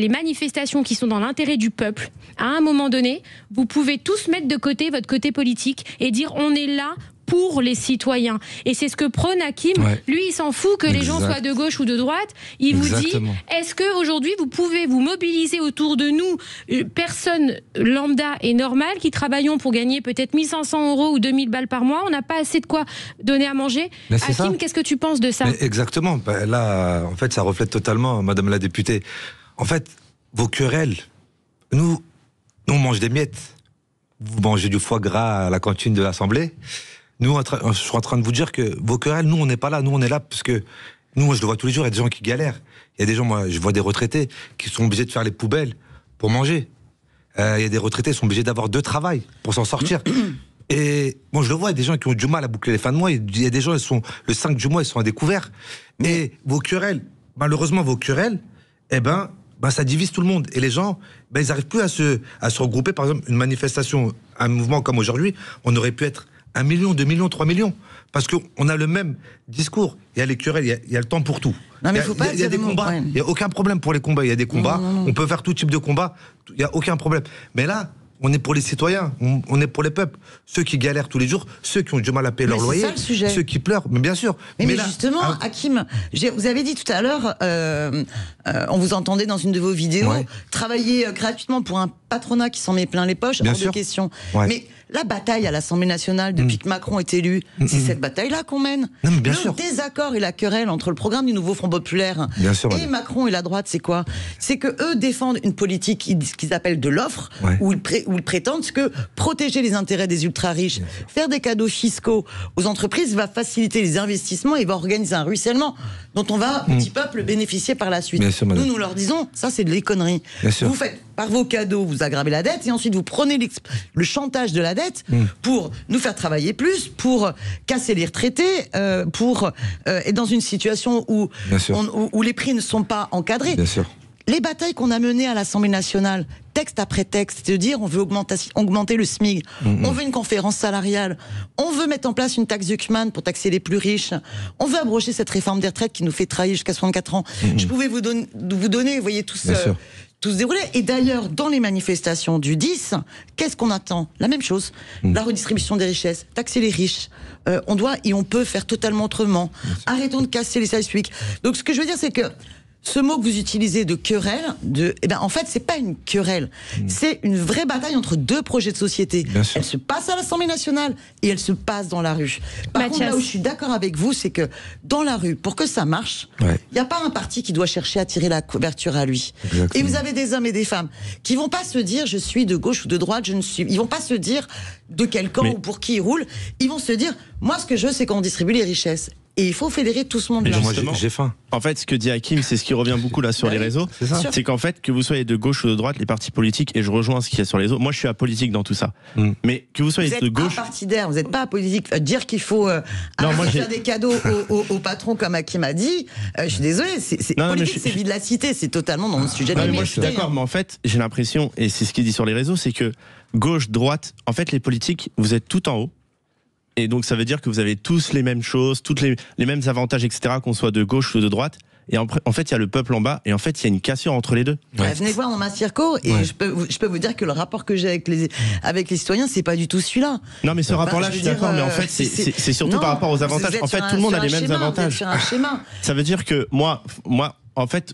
Speaker 3: manifestations qui sont dans l'intérêt du peuple, à un moment donné, vous pouvez tous mettre de côté votre côté politique et dire on est là pour les citoyens. Et c'est ce que prône Hakim. Lui, il s'en fout que les gens soient de gauche ou de droite. Il vous dit, est-ce qu'aujourd'hui, vous pouvez vous mobiliser autour de nous, personnes lambda et normales, qui travaillons pour gagner peut-être 1 500 € ou 2 000 balles par mois. On n'a pas assez de quoi donner à manger. Hakim, qu'est-ce que tu penses de ça?
Speaker 5: Exactement. Là, en fait, ça reflète totalement, madame la députée. En fait, vos querelles, nous, on mange des miettes. Vous mangez du foie gras à la cantine de l'Assemblée. Nous, je suis en train de vous dire que vos querelles, nous, on n'est pas là. Nous, on est là parce que nous, moi, je le vois tous les jours, il y a des gens qui galèrent. Il y a des gens, moi, je vois des retraités qui sont obligés de faire les poubelles pour manger. Il y a des retraités qui sont obligés d'avoir 2 travails pour s'en sortir. Et bon, je le vois, il y a des gens qui ont du mal à boucler les fins de mois. Il y a des gens, le 5 du mois, ils sont à découvert. Mais vos querelles, malheureusement, ça divise tout le monde. Et les gens, ils n'arrivent plus à se regrouper. Par exemple, une manifestation, un mouvement comme aujourd'hui, on aurait pu être 1 million, 2 millions, 3 millions. Parce qu'on a le même discours. Il y a les querelles, il y a le temps pour tout.
Speaker 9: Non, mais il y a
Speaker 5: des combats. Il n'y a aucun problème pour les combats. Il y a des combats. Non. On peut faire tout type de combat. Il n'y a aucun problème. Mais là, on est pour les citoyens. On est pour les peuples. Ceux qui galèrent tous les jours. Ceux qui ont du mal à payer leur loyer.
Speaker 9: Ça, le sujet.
Speaker 5: Ceux qui pleurent. Mais bien sûr.
Speaker 9: Mais là, justement, Hakim, vous avez dit tout à l'heure, on vous entendait dans une de vos vidéos, travailler gratuitement pour un patronat qui s'en met plein les poches, hors de question. Mais la bataille à l'Assemblée nationale, depuis que Macron est élu, c'est cette bataille-là qu'on mène.
Speaker 5: Non, mais
Speaker 9: le désaccord et la querelle entre le programme du nouveau Front populaire et Macron et la droite, c'est quoi? C'est que eux défendent une politique qu'ils appellent de l'offre, où ils prétendent que protéger les intérêts des ultra-riches, faire des cadeaux fiscaux aux entreprises va faciliter les investissements et va organiser un ruissellement dont on va, petit peuple, bénéficier par la suite. Nous leur disons, ça c'est de l'éconnerie. Vous faites, par vos cadeaux, vous aggravez la dette et ensuite vous prenez le chantage de la dette pour nous faire travailler plus, pour casser les retraités, pour être dans une situation où les prix ne sont pas encadrés. Les batailles qu'on a menées à l'Assemblée nationale, texte après texte, c'est de dire on veut augmenter le SMIC, on veut une conférence salariale, on veut mettre en place une taxe Zuckman pour taxer les plus riches, on veut abroger cette réforme des retraites qui nous fait travailler jusqu'à 64 ans. Je pouvais vous donner, vous voyez, tout se dérouler. Et d'ailleurs, dans les manifestations du 10, qu'est-ce qu'on attend? La même chose. La redistribution des richesses, taxer les riches. On doit et on peut faire totalement autrement. Arrêtons de casser les services publics. Donc ce que je veux dire, c'est que ce mot que vous utilisez de querelle, en fait, c'est pas une querelle. C'est une vraie bataille entre 2 projets de société. Elle se passe à l'Assemblée nationale et elle se passe dans la rue. Par contre, là où je suis d'accord avec vous, c'est que dans la rue, pour que ça marche, il n'y a pas un parti qui doit chercher à tirer la couverture à lui. Et vous avez des hommes et des femmes qui vont pas se dire je suis de gauche ou de droite, ils vont pas se dire de quel camp ou pour qui ils roulent. Ils vont se dire moi, ce que je veux, c'est qu'on distribue les richesses. Et il faut fédérer tout ce monde-là.
Speaker 5: Moi, j'ai faim.
Speaker 4: En fait, ce que dit Hakim, c'est ce qui revient beaucoup là sur les réseaux. C'est qu'en fait, que vous soyez de gauche ou de droite, les partis politiques, et je rejoins ce qu'il y a sur les réseaux. Moi, je suis apolitique dans tout ça. Mais que vous soyez de gauche. Vous n'êtes pas
Speaker 9: partidaire, vous n'êtes pas apolitique. Dire qu'il faut faire des cadeaux aux patrons, comme Hakim a dit, je suis désolé, politique, c'est vie de la cité, c'est totalement dans le sujet de la
Speaker 4: Moi, je suis d'accord, mais en fait, j'ai l'impression, et c'est ce qu'il dit sur les réseaux, c'est que gauche, droite, en fait, les politiques, vous êtes tout en haut. Et donc ça veut dire que vous avez tous les mêmes choses, toutes les mêmes avantages, etc., qu'on soit de gauche ou de droite. Et en fait, il y a le peuple en bas, et en fait, il y a une cassure entre les deux.
Speaker 9: Ouais. Venez voir dans ma circo, et je peux vous dire que le rapport que j'ai avec les citoyens, c'est pas du tout celui-là.
Speaker 4: Non, mais ce rapport-là, je suis d'accord, mais en fait, c'est surtout par rapport aux avantages. En fait, tout le monde a les mêmes avantages. Ça veut dire que moi, en fait,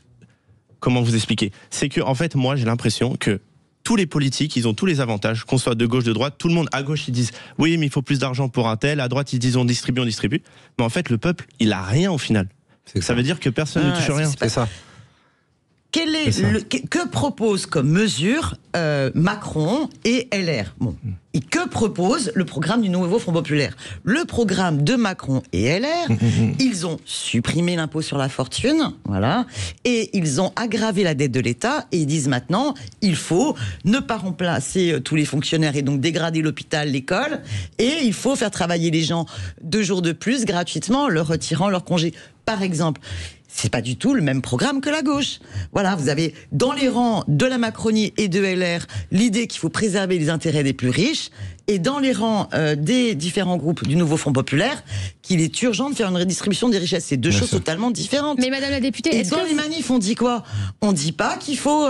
Speaker 4: comment vous expliquer ? C'est que, en fait, moi, j'ai l'impression que tous les politiques, ils ont tous les avantages, qu'on soit de gauche, de droite. Tout le monde, à gauche, ils disent oui, mais il faut plus d'argent pour un tel. À droite, ils disent on distribue. Mais en fait, le peuple, il a rien au final. Ça veut dire que personne ne touche rien.
Speaker 5: C'est ça.
Speaker 9: Que propose comme mesure Macron et LR ? Et que propose le programme du nouveau Front Populaire ? Le programme de Macron et LR, ils ont supprimé l'impôt sur la fortune, voilà, et ils ont aggravé la dette de l'État, et ils disent maintenant, il faut ne pas remplacer tous les fonctionnaires et donc dégrader l'hôpital, l'école, et il faut faire travailler les gens 2 jours de plus gratuitement, en leur retirant leur congé. Par exemple, c'est pas du tout le même programme que la gauche. Voilà, vous avez dans les rangs de la Macronie et de LR l'idée qu'il faut préserver les intérêts des plus riches, et dans les rangs des différents groupes du nouveau Front Populaire qu'il est urgent de faire une redistribution des richesses. C'est deux choses totalement différentes.
Speaker 3: Mais Madame la députée,
Speaker 9: et dans les manifs, on dit quoi ? On dit pas qu'il faut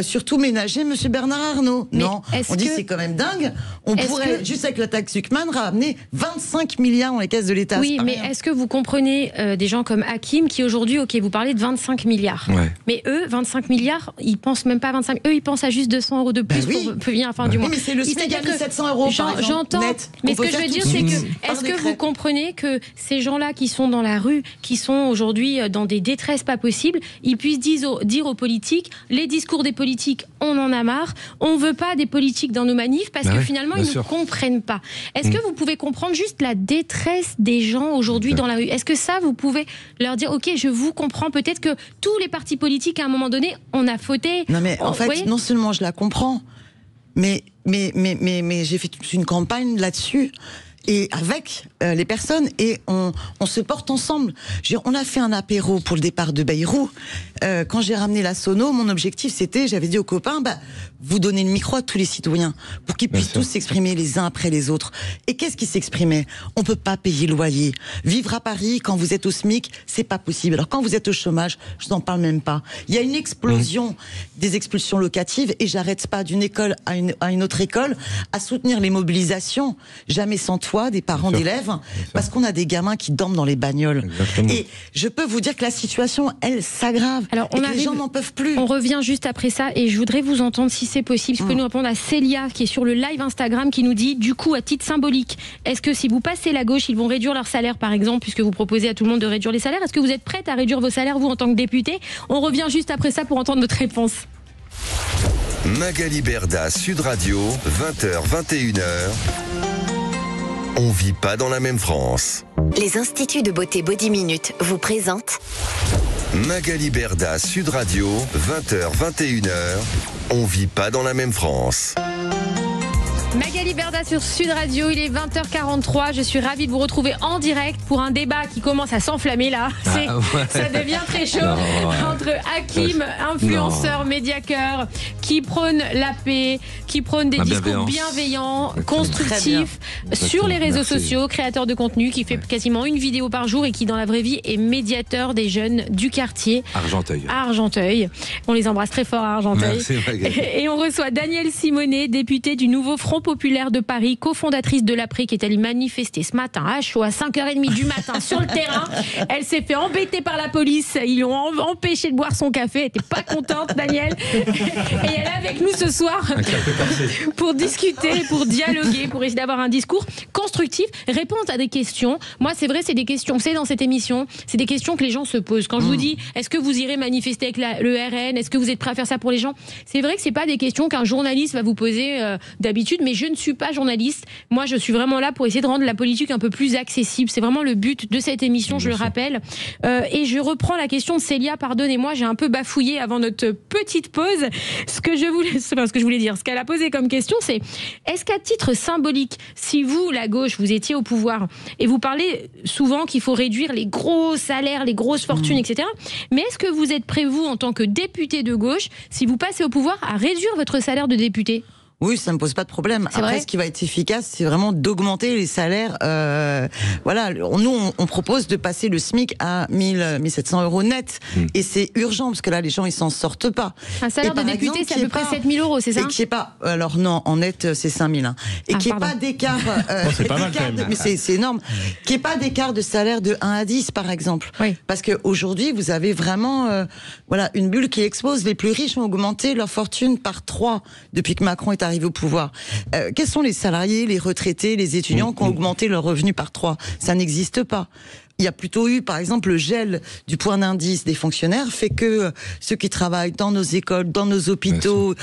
Speaker 9: surtout ménager Monsieur Bernard Arnault. Mais non, on dit c'est quand même dingue. On pourrait, juste avec la taxe Zuckman, ramener 25 milliards dans les caisses de l'État.
Speaker 3: Oui, mais est-ce que vous comprenez des gens comme Hakim qui aujourd'hui, ok, vous parlez de 25 milliards. Ouais. Mais eux, 25 milliards, ils pensent même pas à 25. Eux, ils pensent à juste 200 € de plus pour venir à la fin du mois.
Speaker 9: Oui, mais c'est le SMIC à 700 €.
Speaker 3: J'entends, mais ce que je veux dire, c'est que est-ce que vous comprenez que ces gens-là qui sont dans la rue, qui sont aujourd'hui dans des détresses pas possibles, ils puissent dire aux politiques, les discours des politiques, on en a marre, on veut pas des politiques dans nos manifs parce que finalement ils ne comprennent pas. Est-ce que vous pouvez comprendre juste la détresse des gens aujourd'hui dans la rue ? Est-ce que ça, vous pouvez leur dire, ok, je vous comprends, peut-être que tous les partis politiques à un moment donné, on a fauté.
Speaker 9: Non mais en fait, non seulement je la comprends, mais j'ai fait toute une campagne là-dessus et avec les personnes, et on se porte ensemble. On a fait un apéro pour le départ de Bayrou. Quand j'ai ramené la sono, mon objectif c'était, j'avais dit aux copains, vous donnez le micro à tous les citoyens pour qu'ils puissent tous s'exprimer les uns après les autres. Et qu'est-ce qui s'exprimait ? On peut pas payer le loyer. Vivre à Paris quand vous êtes au SMIC, c'est pas possible. Alors quand vous êtes au chômage, je n'en parle même pas. Il y a une explosion des expulsions locatives, et j'arrête pas d'une école à une autre école à soutenir les mobilisations. Jamais sans toi, des parents d'élèves, parce qu'on a des gamins qui dorment dans les bagnoles. Exactement. Et je peux vous dire que la situation, elle s'aggrave. Alors, les gens n'en peuvent plus.
Speaker 3: On revient juste après ça, et je voudrais vous entendre, si c'est possible, si vous pouvez nous répondre à Célia, qui est sur le live Instagram, qui nous dit, du coup, à titre symbolique, est-ce que si vous passez la gauche, ils vont réduire leur salaire, par exemple, puisque vous proposez à tout le monde de réduire les salaires ? Est-ce que vous êtes prête à réduire vos salaires, vous, en tant que député ? On revient juste après ça pour entendre notre réponse.
Speaker 2: Magali Berda, Sud Radio, 20h, 21h. On vit pas dans la même France.
Speaker 1: Les instituts de beauté Body Minute vous présentent
Speaker 2: Magali Berda, Sud Radio, 20h, 21h. On vit pas dans la même France.
Speaker 3: Magali Berda sur Sud Radio, il est 20h43. Je suis ravie de vous retrouver en direct pour un débat qui commence à s'enflammer là. Ça devient très chaud entre Hakim, influenceur, médiateur, qui prône la paix, qui prône des discours bienveillants, constructifs sur les réseaux sociaux, créateur de contenu, qui fait quasiment une vidéo par jour et qui dans la vraie vie est médiateur des jeunes du quartier. Argenteuil. On les embrasse très fort à Argenteuil. Et on reçoit Danielle Simonet, députée du nouveau Front Populaire de Paris, cofondatrice de l'APRI, qui est allée manifester ce matin à chaud, à 5h30 du matin sur le terrain. Elle s'est fait embêter par la police. Ils lui ont empêché de boire son café. Elle n'était pas contente, Danielle. Et elle est avec nous ce soir pour discuter, pour dialoguer, pour essayer d'avoir un discours constructif, répondre à des questions. Moi, c'est vrai, c'est des questions, c'est dans cette émission, c'est des questions que les gens se posent. Quand je vous dis, est-ce que vous irez manifester avec le RN ? Est-ce que vous êtes prêt à faire ça pour les gens ? C'est vrai que c'est pas des questions qu'un journaliste va vous poser d'habitude, mais je ne suis pas journaliste. Moi, je suis vraiment là pour essayer de rendre la politique un peu plus accessible. C'est vraiment le but de cette émission, je le rappelle. Et je reprends la question de Célia, pardonnez-moi, j'ai un peu bafouillé avant notre petite pause. Ce que je voulais dire, ce qu'elle a posé comme question, c'est est-ce qu'à titre symbolique, si vous, la gauche, vous étiez au pouvoir, et vous parlez souvent qu'il faut réduire les gros salaires, les grosses fortunes, etc., mais est-ce que vous êtes prêt, vous, en tant que député de gauche, si vous passez au pouvoir, à réduire votre salaire de député ?
Speaker 9: Oui, ça ne me pose pas de problème. Après, ce qui va être efficace, c'est vraiment d'augmenter les salaires. Voilà, nous, on propose de passer le SMIC à 1700 € net. Et c'est urgent, parce que là, les gens, ils s'en sortent pas.
Speaker 3: Un salaire de député, c'est à peu près 7000 €, c'est ça?
Speaker 9: Et qu'il n'y ait pas, alors non, en net, c'est 5000. Hein. Et qu'il n'y ait pas d'écart.
Speaker 4: C'est pas mal, quand même.
Speaker 9: Mais c'est énorme. Qu'il n'y ait pas d'écart de salaire de 1 à 10, par exemple.
Speaker 3: Oui.
Speaker 9: Parce qu'aujourd'hui, vous avez vraiment voilà, une bulle qui explose. Les plus riches ont augmenté leur fortune par 3 depuis que Macron est arrivé au pouvoir. Quels sont les salariés, les retraités, les étudiants qui ont augmenté leur revenu par 3? Ça n'existe pas. Il y a plutôt eu, par exemple, le gel du point d'indice des fonctionnaires fait que ceux qui travaillent dans nos écoles, dans nos hôpitaux,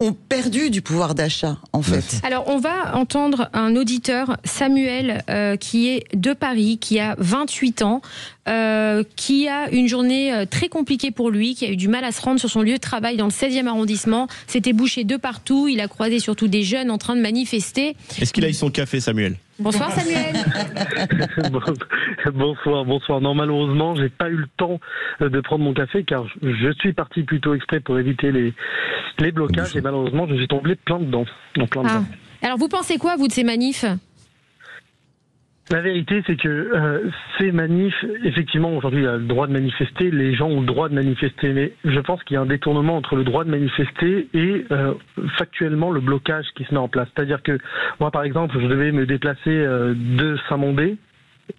Speaker 9: ont perdu du pouvoir d'achat, en fait.
Speaker 3: Alors, on va entendre un auditeur, Samuel, qui est de Paris, qui a 28 ans, qui a une journée très compliquée pour lui, qui a eu du mal à se rendre sur son lieu de travail dans le 16e arrondissement. C'était bouché de partout. Il a croisé surtout des jeunes en train de manifester.
Speaker 4: Est-ce qu'il a eu son café, Samuel?
Speaker 3: Bonsoir, Samuel.
Speaker 8: Bonsoir. Non, malheureusement, j'ai pas eu le temps de prendre mon café car je suis parti plutôt exprès pour éviter les blocages et malheureusement, je suis tombé plein dedans.
Speaker 3: Alors, vous pensez quoi, vous, de ces manifs?
Speaker 8: La vérité, c'est que ces manifs, effectivement, aujourd'hui, il y a le droit de manifester, les gens ont le droit de manifester, mais je pense qu'il y a un détournement entre le droit de manifester et factuellement le blocage qui se met en place. C'est-à-dire que moi, par exemple, je devais me déplacer de Saint-Mandé,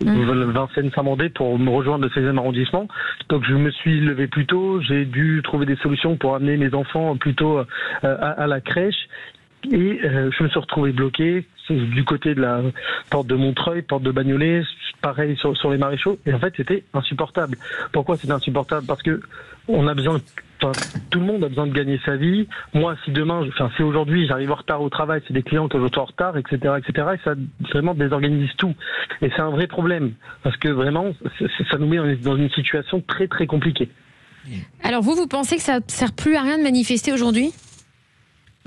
Speaker 8: Vincennes-Saint-Mandé, pour me rejoindre le 16e arrondissement. Donc je me suis levé plus tôt, j'ai dû trouver des solutions pour amener mes enfants plutôt à la crèche. Et je me suis retrouvé bloqué du côté de la porte de Montreuil, porte de Bagnolet, pareil sur les Maréchaux. Et en fait, c'était insupportable. Pourquoi c'était insupportable? Parce que on a besoin, tout le monde a besoin de gagner sa vie. Moi, si aujourd'hui j'arrive en retard au travail, c'est des clients que je suis en retard, etc., etc. Et ça vraiment désorganise tout. Et c'est un vrai problème parce que vraiment, ça nous met dans une situation très très compliquée.
Speaker 3: Alors vous pensez que ça sert plus à rien de manifester aujourd'hui?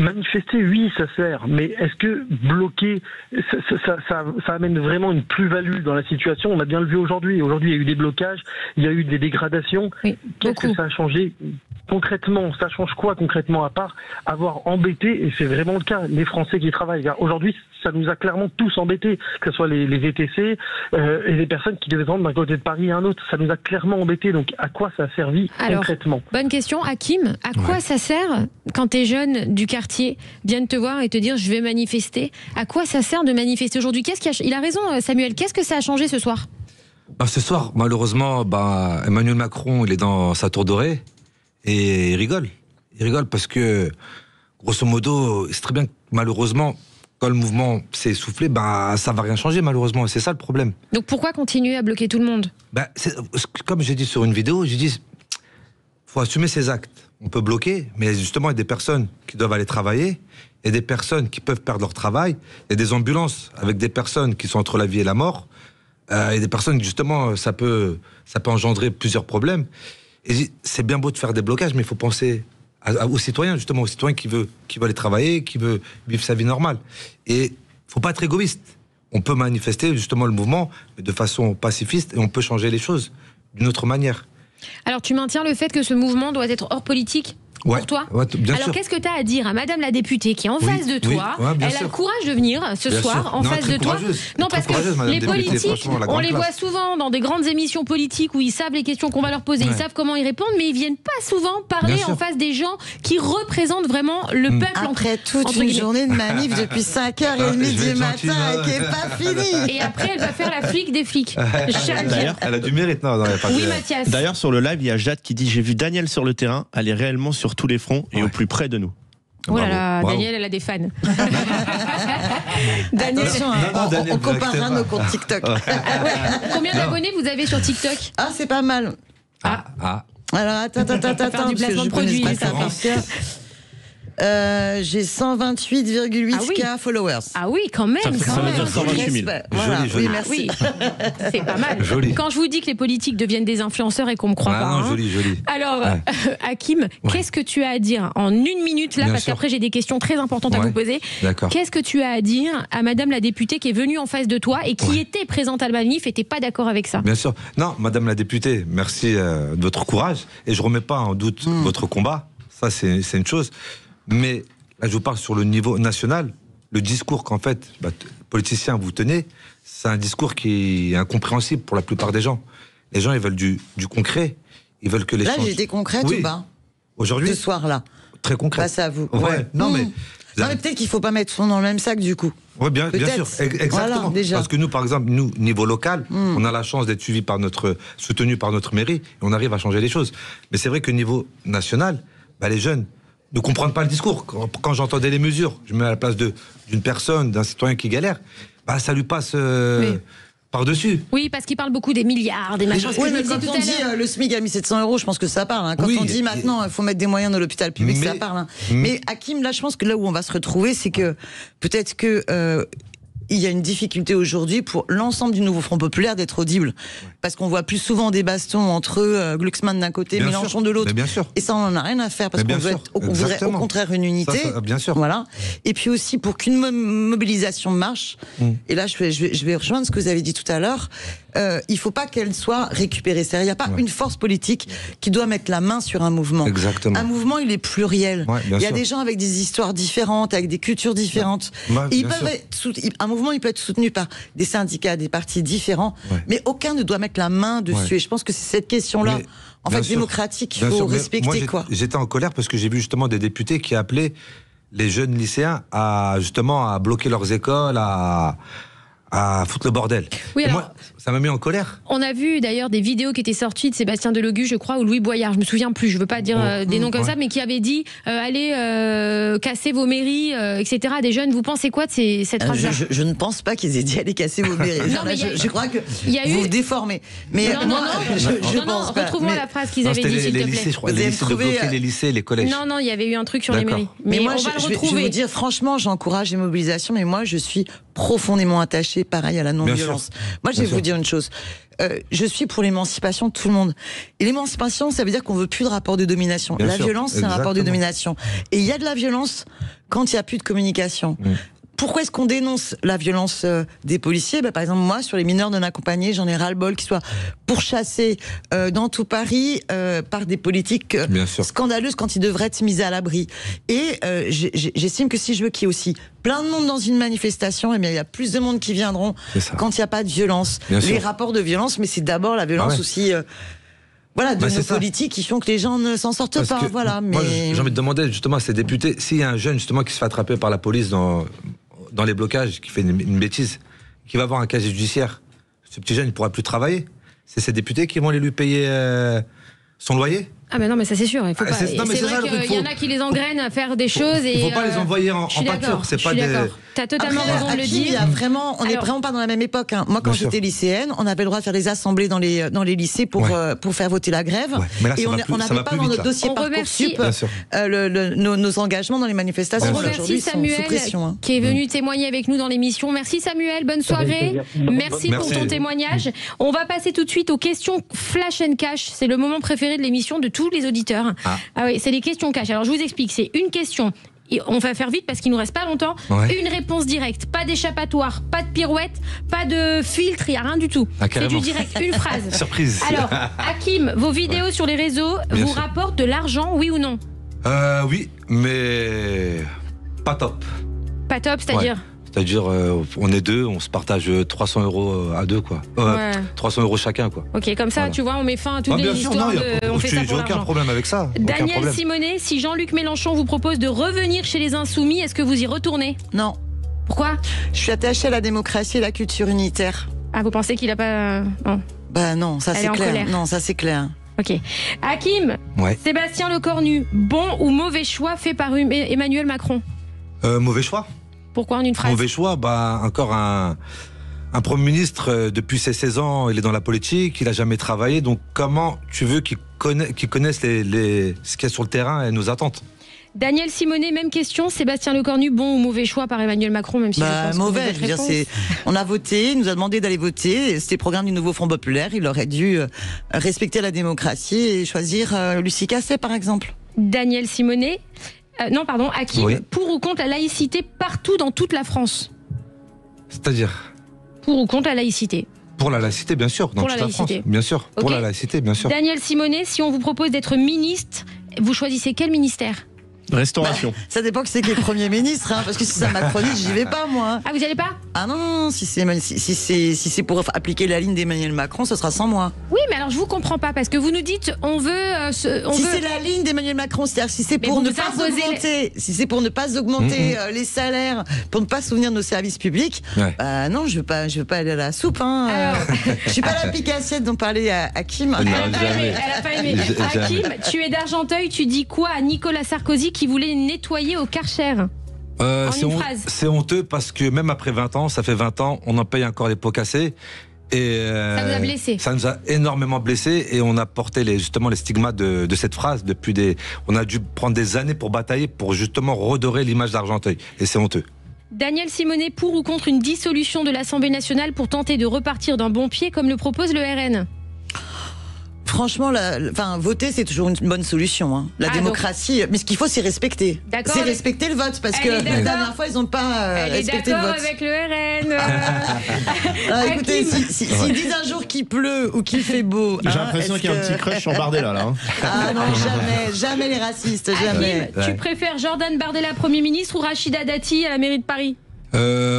Speaker 8: Manifester, oui, ça sert, mais est-ce que bloquer, ça amène vraiment une plus-value dans la situation? On a bien le vu aujourd'hui. Aujourd'hui, il y a eu des blocages, il y a eu des dégradations.
Speaker 3: Oui,
Speaker 8: qu'est-ce que ça a changé concrètement? Ça change quoi concrètement à part avoir embêté, et c'est vraiment le cas, les Français qui travaillent? Aujourd'hui, ça nous a clairement tous embêtés, que ce soit les VTC et les personnes qui devaient rentrer d'un côté de Paris à un autre. Ça nous a clairement embêtés. Donc, à quoi ça a servi concrètement?
Speaker 3: Bonne question, Hakim. À quoi ça sert quand tes jeunes du quartier viennent te voir et te dire je vais manifester? À quoi ça sert de manifester aujourd'hui? Il a raison, Samuel. Qu'est-ce que ça a changé ce soir?
Speaker 5: Ce soir, malheureusement, Emmanuel Macron, il est dans sa tour dorée et il rigole. Il rigole parce que, grosso modo, c'est très bien que, malheureusement, quand le mouvement s'est essoufflé, ça va rien changer, malheureusement. C'est ça le problème.
Speaker 3: Donc pourquoi continuer à bloquer tout le monde?
Speaker 5: Comme j'ai dit sur une vidéo, j'ai dit, faut assumer ses actes. On peut bloquer, mais justement, il y a des personnes qui doivent aller travailler, il y a des personnes qui peuvent perdre leur travail, il y a des ambulances avec des personnes qui sont entre la vie et la mort, il y a des personnes qui, justement, ça peut engendrer plusieurs problèmes. Et c'est bien beau de faire des blocages, mais il faut penser aux citoyens, justement, aux citoyens qui veut aller travailler, qui veut vivre sa vie normale. Et il faut pas être égoïste. On peut manifester, justement, le mouvement, mais de façon pacifiste, et on peut changer les choses d'une autre manière.
Speaker 3: Alors, tu maintiens le fait que ce mouvement doit être hors politique pour toi?
Speaker 5: Bien
Speaker 3: Alors,
Speaker 5: sûr.
Speaker 3: qu'est-ce que tu as à dire à Madame la députée qui est en face de toi? Elle a le courage de venir ce soir en face de toi. Non, parce que les politiques, on les voit souvent dans des grandes émissions politiques où ils savent les questions qu'on va leur poser, ils savent comment y répondre, mais ils viennent pas souvent parler en face des gens qui représentent vraiment le peuple.
Speaker 9: Après toute une journée de manif depuis 5h30 du matin et qui n'est pas finie.
Speaker 3: Et après, elle va faire la flic des flics.
Speaker 5: D'ailleurs, elle a du mérite, non?
Speaker 3: Oui, Mathias.
Speaker 4: D'ailleurs, sur le live, il y a Jade qui dit: j'ai vu Daniel sur le terrain, elle est réellement sur tous les fronts et au plus près de nous.
Speaker 3: Oh là là, Daniel, elle a des fans.
Speaker 9: Daniel, on comparera nos comptes TikTok.
Speaker 3: Combien d'abonnés vous avez sur TikTok?
Speaker 9: Ah, c'est pas mal. Alors, attends,
Speaker 3: du placement de produits.
Speaker 9: J'ai 128,8K followers.
Speaker 3: Ah oui, quand même.
Speaker 4: Ça veut dire 128 000.
Speaker 9: Voilà.
Speaker 5: Joli.
Speaker 9: Oui, merci.
Speaker 3: Oui, c'est pas mal.
Speaker 5: Joli.
Speaker 3: Quand je vous dis que les politiques deviennent des influenceurs et qu'on me croit pas.
Speaker 5: Joli.
Speaker 3: Alors, Hakim, qu'est-ce que tu as à dire en une minute là, parce qu'après j'ai des questions très importantes à vous poser.
Speaker 5: D'accord.
Speaker 3: Qu'est-ce que tu as à dire à Madame la députée qui est venue en face de toi et qui était présente à la manif et n'était pas d'accord avec ça?
Speaker 5: Bien sûr. Non, Madame la députée, merci de votre courage et je remets pas en doute votre combat. Ça, c'est une chose. Mais là je vous parle sur le niveau national, le discours qu'en fait, politiciens vous tenez, c'est un discours qui est incompréhensible pour la plupart des gens. Les gens, ils veulent du concret, ils veulent que les
Speaker 9: Là, j'étais concrète ou pas?
Speaker 5: Aujourd'hui,
Speaker 9: ce soir-là.
Speaker 5: Très concret.
Speaker 9: Face à vous.
Speaker 5: Ouais. Non, mais
Speaker 9: peut-être qu'il ne faut pas mettre tout dans le même sac, du coup.
Speaker 5: Oui, bien sûr. Exactement.
Speaker 9: Voilà, déjà.
Speaker 5: Parce que nous, par exemple, niveau local, on a la chance d'être soutenu par notre mairie, et on arrive à changer les choses. Mais c'est vrai que niveau national, les jeunes ne comprennent pas le discours. Quand j'entendais les mesures, je me mets à la place d'une personne, d'un citoyen qui galère, ça lui passe par-dessus.
Speaker 3: Oui, parce qu'il parle beaucoup des milliards, des machins.
Speaker 9: Oui, mais quand on dit le SMIC a mis 700 €, je pense que ça parle. Hein. Quand on dit maintenant il faut mettre des moyens dans l'hôpital public, ça parle. Hein. Mais Hakim, là, je pense que là où on va se retrouver, c'est que peut-être que il y a une difficulté aujourd'hui pour l'ensemble du nouveau Front Populaire d'être audible. Parce qu'on voit plus souvent des bastons entre Glucksmann d'un côté, Mélenchon de l'autre. Et ça, on n'en a rien à faire parce qu'on voudrait au contraire une unité.
Speaker 5: Ça, bien sûr.
Speaker 9: Voilà. Et puis aussi, pour qu'une mobilisation marche, et là, je vais rejoindre ce que vous avez dit tout à l'heure, il ne faut pas qu'elle soit récupérée. C'est-à-dire, il n'y a pas une force politique qui doit mettre la main sur un mouvement.
Speaker 5: Exactement.
Speaker 9: Un mouvement, il est pluriel. Il y a des gens avec des histoires différentes, avec des cultures différentes. Un mouvement, il peut être soutenu par des syndicats, des partis différents, mais aucun ne doit mettre la main dessus. Et je pense que c'est cette question-là, démocratique, qu'il faut respecter.
Speaker 5: J'étais en colère parce que j'ai vu justement des députés qui appelaient les jeunes lycéens à bloquer leurs écoles, à foutre le bordel.
Speaker 3: Oui, alors,
Speaker 5: moi, ça m'a mis en colère.
Speaker 3: On a vu d'ailleurs des vidéos qui étaient sorties de Sébastien Delogu, je crois, ou Louis Boyard, je me souviens plus, je veux pas dire des noms comme ça, mais qui avait dit allez casser vos mairies, etc. Des jeunes. Vous pensez quoi de cette phrase-là?
Speaker 9: Je ne pense pas qu'ils aient dit allez casser vos mairies. Je crois que vous déformez. Mais
Speaker 3: non, retrouve-moi la phrase qu'ils avaient dit, s'il te plaît.
Speaker 5: Lycées, je crois, les lycées, de bloquer les lycées, les collèges.
Speaker 3: Non, il y avait eu un truc sur les mairies. Mais moi, on va le retrouver.
Speaker 9: Je vais vous dire, franchement, j'encourage les mobilisations, mais moi, je suis profondément attachée, pareil, à la non-violence. Moi, je vais vous dire une chose. Je suis pour l'émancipation de tout le monde. Et l'émancipation, ça veut dire qu'on veut plus de rapport de domination. La violence, c'est un rapport de domination. Et il y a de la violence quand il n'y a plus de communication. Pourquoi est-ce qu'on dénonce la violence des policiers? Par exemple, moi, sur les mineurs non accompagnés, j'en ai ras-le-bol qu'ils soient pourchassés dans tout Paris par des politiques scandaleuses quand ils devraient être mis à l'abri. Et j'estime que si je veux qu'il y ait aussi plein de monde dans une manifestation, il y a plus de monde qui viendront quand il n'y a pas de violence. Les rapports de violence, mais c'est d'abord la violence aussi... de nos politiques qui font que les gens ne s'en sortent pas.
Speaker 5: Moi, j'ai envie de demander justement à ces députés, s'il y a un jeune justement qui se fait attraper par la police dans les blocages, qui fait une bêtise, qui va avoir un casier judiciaire, ce petit jeune, il ne pourra plus travailler. C'est ces députés qui vont aller lui payer son loyer.
Speaker 3: Ah mais non, mais ça c'est sûr, il faut pas. C'est vrai qu'il y en a qui les engrainent à faire des choses et
Speaker 5: il ne faut pas les envoyer en pâture. C'est pas des.
Speaker 3: T'as totalement raison de le dire.
Speaker 9: On n'est vraiment pas dans la même époque. Hein. Moi, quand j'étais lycéenne, on avait le droit de faire des assemblées dans les lycées pour faire voter la grève. Et on n'avait pas dans notre dossier Parcoursup nos engagements dans les manifestations.
Speaker 3: On remercie Samuel qui est venu témoigner avec nous dans l'émission. Merci Samuel, bonne soirée. Merci pour ton témoignage. On va passer tout de suite aux questions Flash and Cash. C'est le moment préféré de l'émission de tous les auditeurs. Ah oui, c'est les questions cash. Alors je vous explique, c'est une question. On va faire vite parce qu'il nous reste pas longtemps. Une réponse directe, pas d'échappatoire, pas de pirouette, pas de filtre, il n'y a rien du tout. C'est du direct, une phrase.
Speaker 5: Surprise.
Speaker 3: Alors, Hakim, vos vidéos sur les réseaux vous rapportent de l'argent, oui ou non?
Speaker 5: Oui, mais pas top.
Speaker 3: Pas top, c'est-à-dire
Speaker 5: C'est-à-dire, on est deux, on se partage 300 € à deux, quoi. 300 € chacun, quoi.
Speaker 3: Ok, comme ça, tu vois, on met fin à toutes les histoires on fait ça pour
Speaker 5: j'ai aucun problème avec ça.
Speaker 3: Daniel Simonet, si Jean-Luc Mélenchon vous propose de revenir chez les Insoumis, est-ce que vous y retournez?
Speaker 9: Non.
Speaker 3: Pourquoi?
Speaker 9: Je suis attachée à la démocratie et à la culture unitaire.
Speaker 3: Ah, vous pensez qu'il a pas... Non.
Speaker 9: Non, ça c'est clair. Non, ça c'est clair.
Speaker 3: Ok. Hakim, Sébastien Lecornu, bon ou mauvais choix fait par Emmanuel Macron?
Speaker 5: Mauvais choix.
Speaker 3: Pourquoi en une phrase?
Speaker 5: Mauvais choix, encore un Premier ministre, depuis ses 16 ans, il est dans la politique, il n'a jamais travaillé, donc comment tu veux qu'il connaisse ce qu'il y a sur le terrain et nos attentes?
Speaker 3: Daniel Simonet, même question. Sébastien Lecornu, bon ou mauvais choix par Emmanuel Macron, même si je pense
Speaker 9: mauvais. On a voté, il nous a demandé d'aller voter. C'était le programme du nouveau Front Populaire. Il aurait dû respecter la démocratie et choisir Lucie Casset, par exemple.
Speaker 3: Daniel Simonet. Hakim, pour ou contre la laïcité partout dans toute la France?
Speaker 5: C'est-à-dire?
Speaker 3: Pour ou contre la laïcité?
Speaker 5: Pour la laïcité, bien sûr, dans toute la France. Bien sûr, pour la laïcité, bien sûr.
Speaker 3: Daniel Simonet, si on vous propose d'être ministre, vous choisissez quel ministère?
Speaker 4: Restauration.
Speaker 9: Ça dépend que c'est qui est le Premier ministre, parce que si c'est un macroniste, j'y vais pas, moi.
Speaker 3: Ah, vous n'y allez pas?
Speaker 9: Ah non, si c'est pour appliquer la ligne d'Emmanuel Macron, ce sera sans moi.
Speaker 3: Oui, mais alors je vous comprends pas, parce que vous nous dites, on veut...
Speaker 9: c'est la ligne d'Emmanuel Macron, c'est-à-dire si c'est pour ne pas augmenter les salaires, pour ne pas soutenir nos services publics, non, je veux pas aller à la soupe.
Speaker 3: Alors...
Speaker 9: je suis pas la pique-assiette dont parlait Hakim.
Speaker 3: Elle a pas aimé. Hakim, tu es d'Argenteuil, tu dis quoi à Nicolas Sarkozy qui voulait nettoyer au Karcher?
Speaker 5: C'est honteux parce que même après 20 ans, ça fait 20 ans, on en paye encore les pots cassés. Et
Speaker 3: ça vous a blessé?
Speaker 5: Ça nous a énormément blessés et on a porté justement les stigmates de cette phrase on a dû prendre des années pour batailler pour justement redorer l'image d'Argenteuil et c'est honteux.
Speaker 3: Daniel Simonet, pour ou contre une dissolution de l'Assemblée nationale pour tenter de repartir d'un bon pied comme le propose le RN?
Speaker 9: Franchement, voter, c'est toujours une bonne solution. La démocratie, mais ce qu'il faut, c'est respecter. C'est respecter le vote, parce que la dernière fois, ils n'ont pas respecté le vote.
Speaker 3: Elle est d'accord avec le
Speaker 9: RN. Écoutez, s'ils disent un jour qu'il pleut ou qu'il fait beau...
Speaker 4: J'ai l'impression qu'il y a un petit crush sur Bardella, là.
Speaker 9: Ah non, jamais les racistes, jamais.
Speaker 3: Hakim, tu préfères Jordan Bardella, Premier ministre, ou Rachida Dati à la mairie de Paris?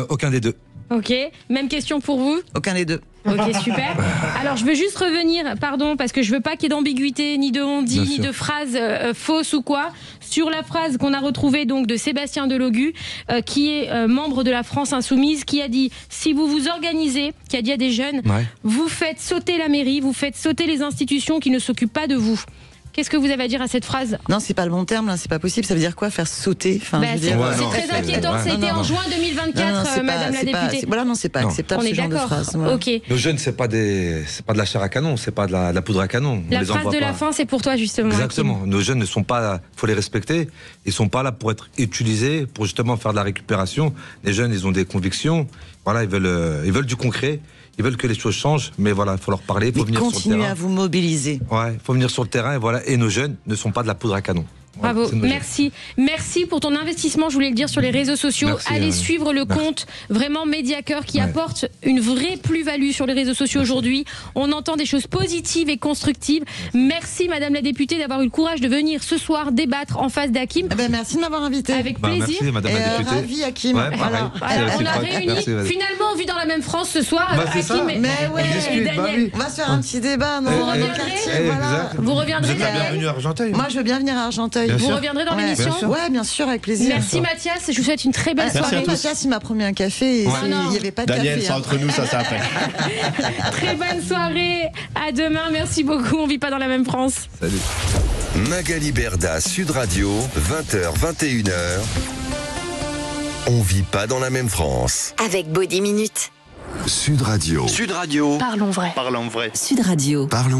Speaker 5: Aucun des deux.
Speaker 3: Ok, même question pour vous?
Speaker 9: Aucun des deux.
Speaker 3: Ok, super. Alors, je veux juste revenir, pardon, parce que je veux pas qu'il y ait d'ambiguïté, ni de on-dit, ni de phrases fausses ou quoi, sur la phrase qu'on a retrouvée donc de Sébastien Delogu, qui est membre de la France Insoumise, qui a dit « Si vous vous organisez », qui a dit à des jeunes, vous faites sauter la mairie, vous faites sauter les institutions qui ne s'occupent pas de vous. Qu'est-ce que vous avez à dire à cette phrase?
Speaker 9: Non, c'est pas le bon terme, là, c'est pas possible. Ça veut dire quoi, faire sauter?
Speaker 3: C'est très inquiétant. C'était en juin 2024, Madame la députée.
Speaker 9: Voilà, non, c'est pas acceptable ce genre de phrase.
Speaker 3: Ok.
Speaker 5: Nos jeunes, c'est pas de la chair à canon, c'est pas de la poudre à canon.
Speaker 3: La phrase de la fin, c'est pour toi justement.
Speaker 5: Exactement. Nos jeunes ne sont pas, faut les respecter. Ils sont pas là pour être utilisés, pour justement faire de la récupération. Les jeunes, ils ont des convictions. Voilà, ils veulent du concret. Ils veulent que les choses changent, mais voilà, il faut leur parler, il faut venir sur le terrain.
Speaker 9: Continuez à vous mobiliser.
Speaker 5: Ouais, il faut venir sur le terrain, et voilà. Et nos jeunes ne sont pas de la poudre à canon.
Speaker 3: Bravo, merci. Merci pour ton investissement, je voulais le dire, sur les réseaux sociaux. Allez suivre le compte vraiment Mediacœur qui apporte une vraie plus-value sur les réseaux sociaux aujourd'hui. On entend des choses positives et constructives. Merci Madame la députée d'avoir eu le courage de venir ce soir débattre en face d'Hakim.
Speaker 9: Merci de m'avoir invité.
Speaker 3: Avec plaisir.
Speaker 5: Merci Madame la députée.
Speaker 9: Ravi Hakim.
Speaker 3: Voilà. On a réuni, finalement on vit dans la même France ce soir. Hakim et Daniel.
Speaker 9: On va se faire un petit débat.
Speaker 3: Vous reviendrez
Speaker 4: Daniel. Bienvenue à Argenteuil.
Speaker 9: Moi je veux bien venir à Argenteuil.
Speaker 3: Vous reviendrez dans l'émission?
Speaker 9: Ouais, bien sûr, avec plaisir.
Speaker 3: Merci Mathias, je vous souhaite une très belle soirée.
Speaker 9: Mathias, il m'a promis un café et il n'y avait pas de
Speaker 4: Daniel,
Speaker 9: café.
Speaker 4: c'est entre nous, ça après.
Speaker 3: Très bonne soirée, à demain, merci beaucoup, on vit pas dans la même France.
Speaker 5: Salut.
Speaker 2: Magali Berda, Sud Radio, 20h, 21h. On vit pas dans la même France.
Speaker 1: Avec Body Minute.
Speaker 2: Sud Radio.
Speaker 1: Parlons vrai.
Speaker 4: Parlons vrai.
Speaker 1: Sud Radio.
Speaker 2: Parlons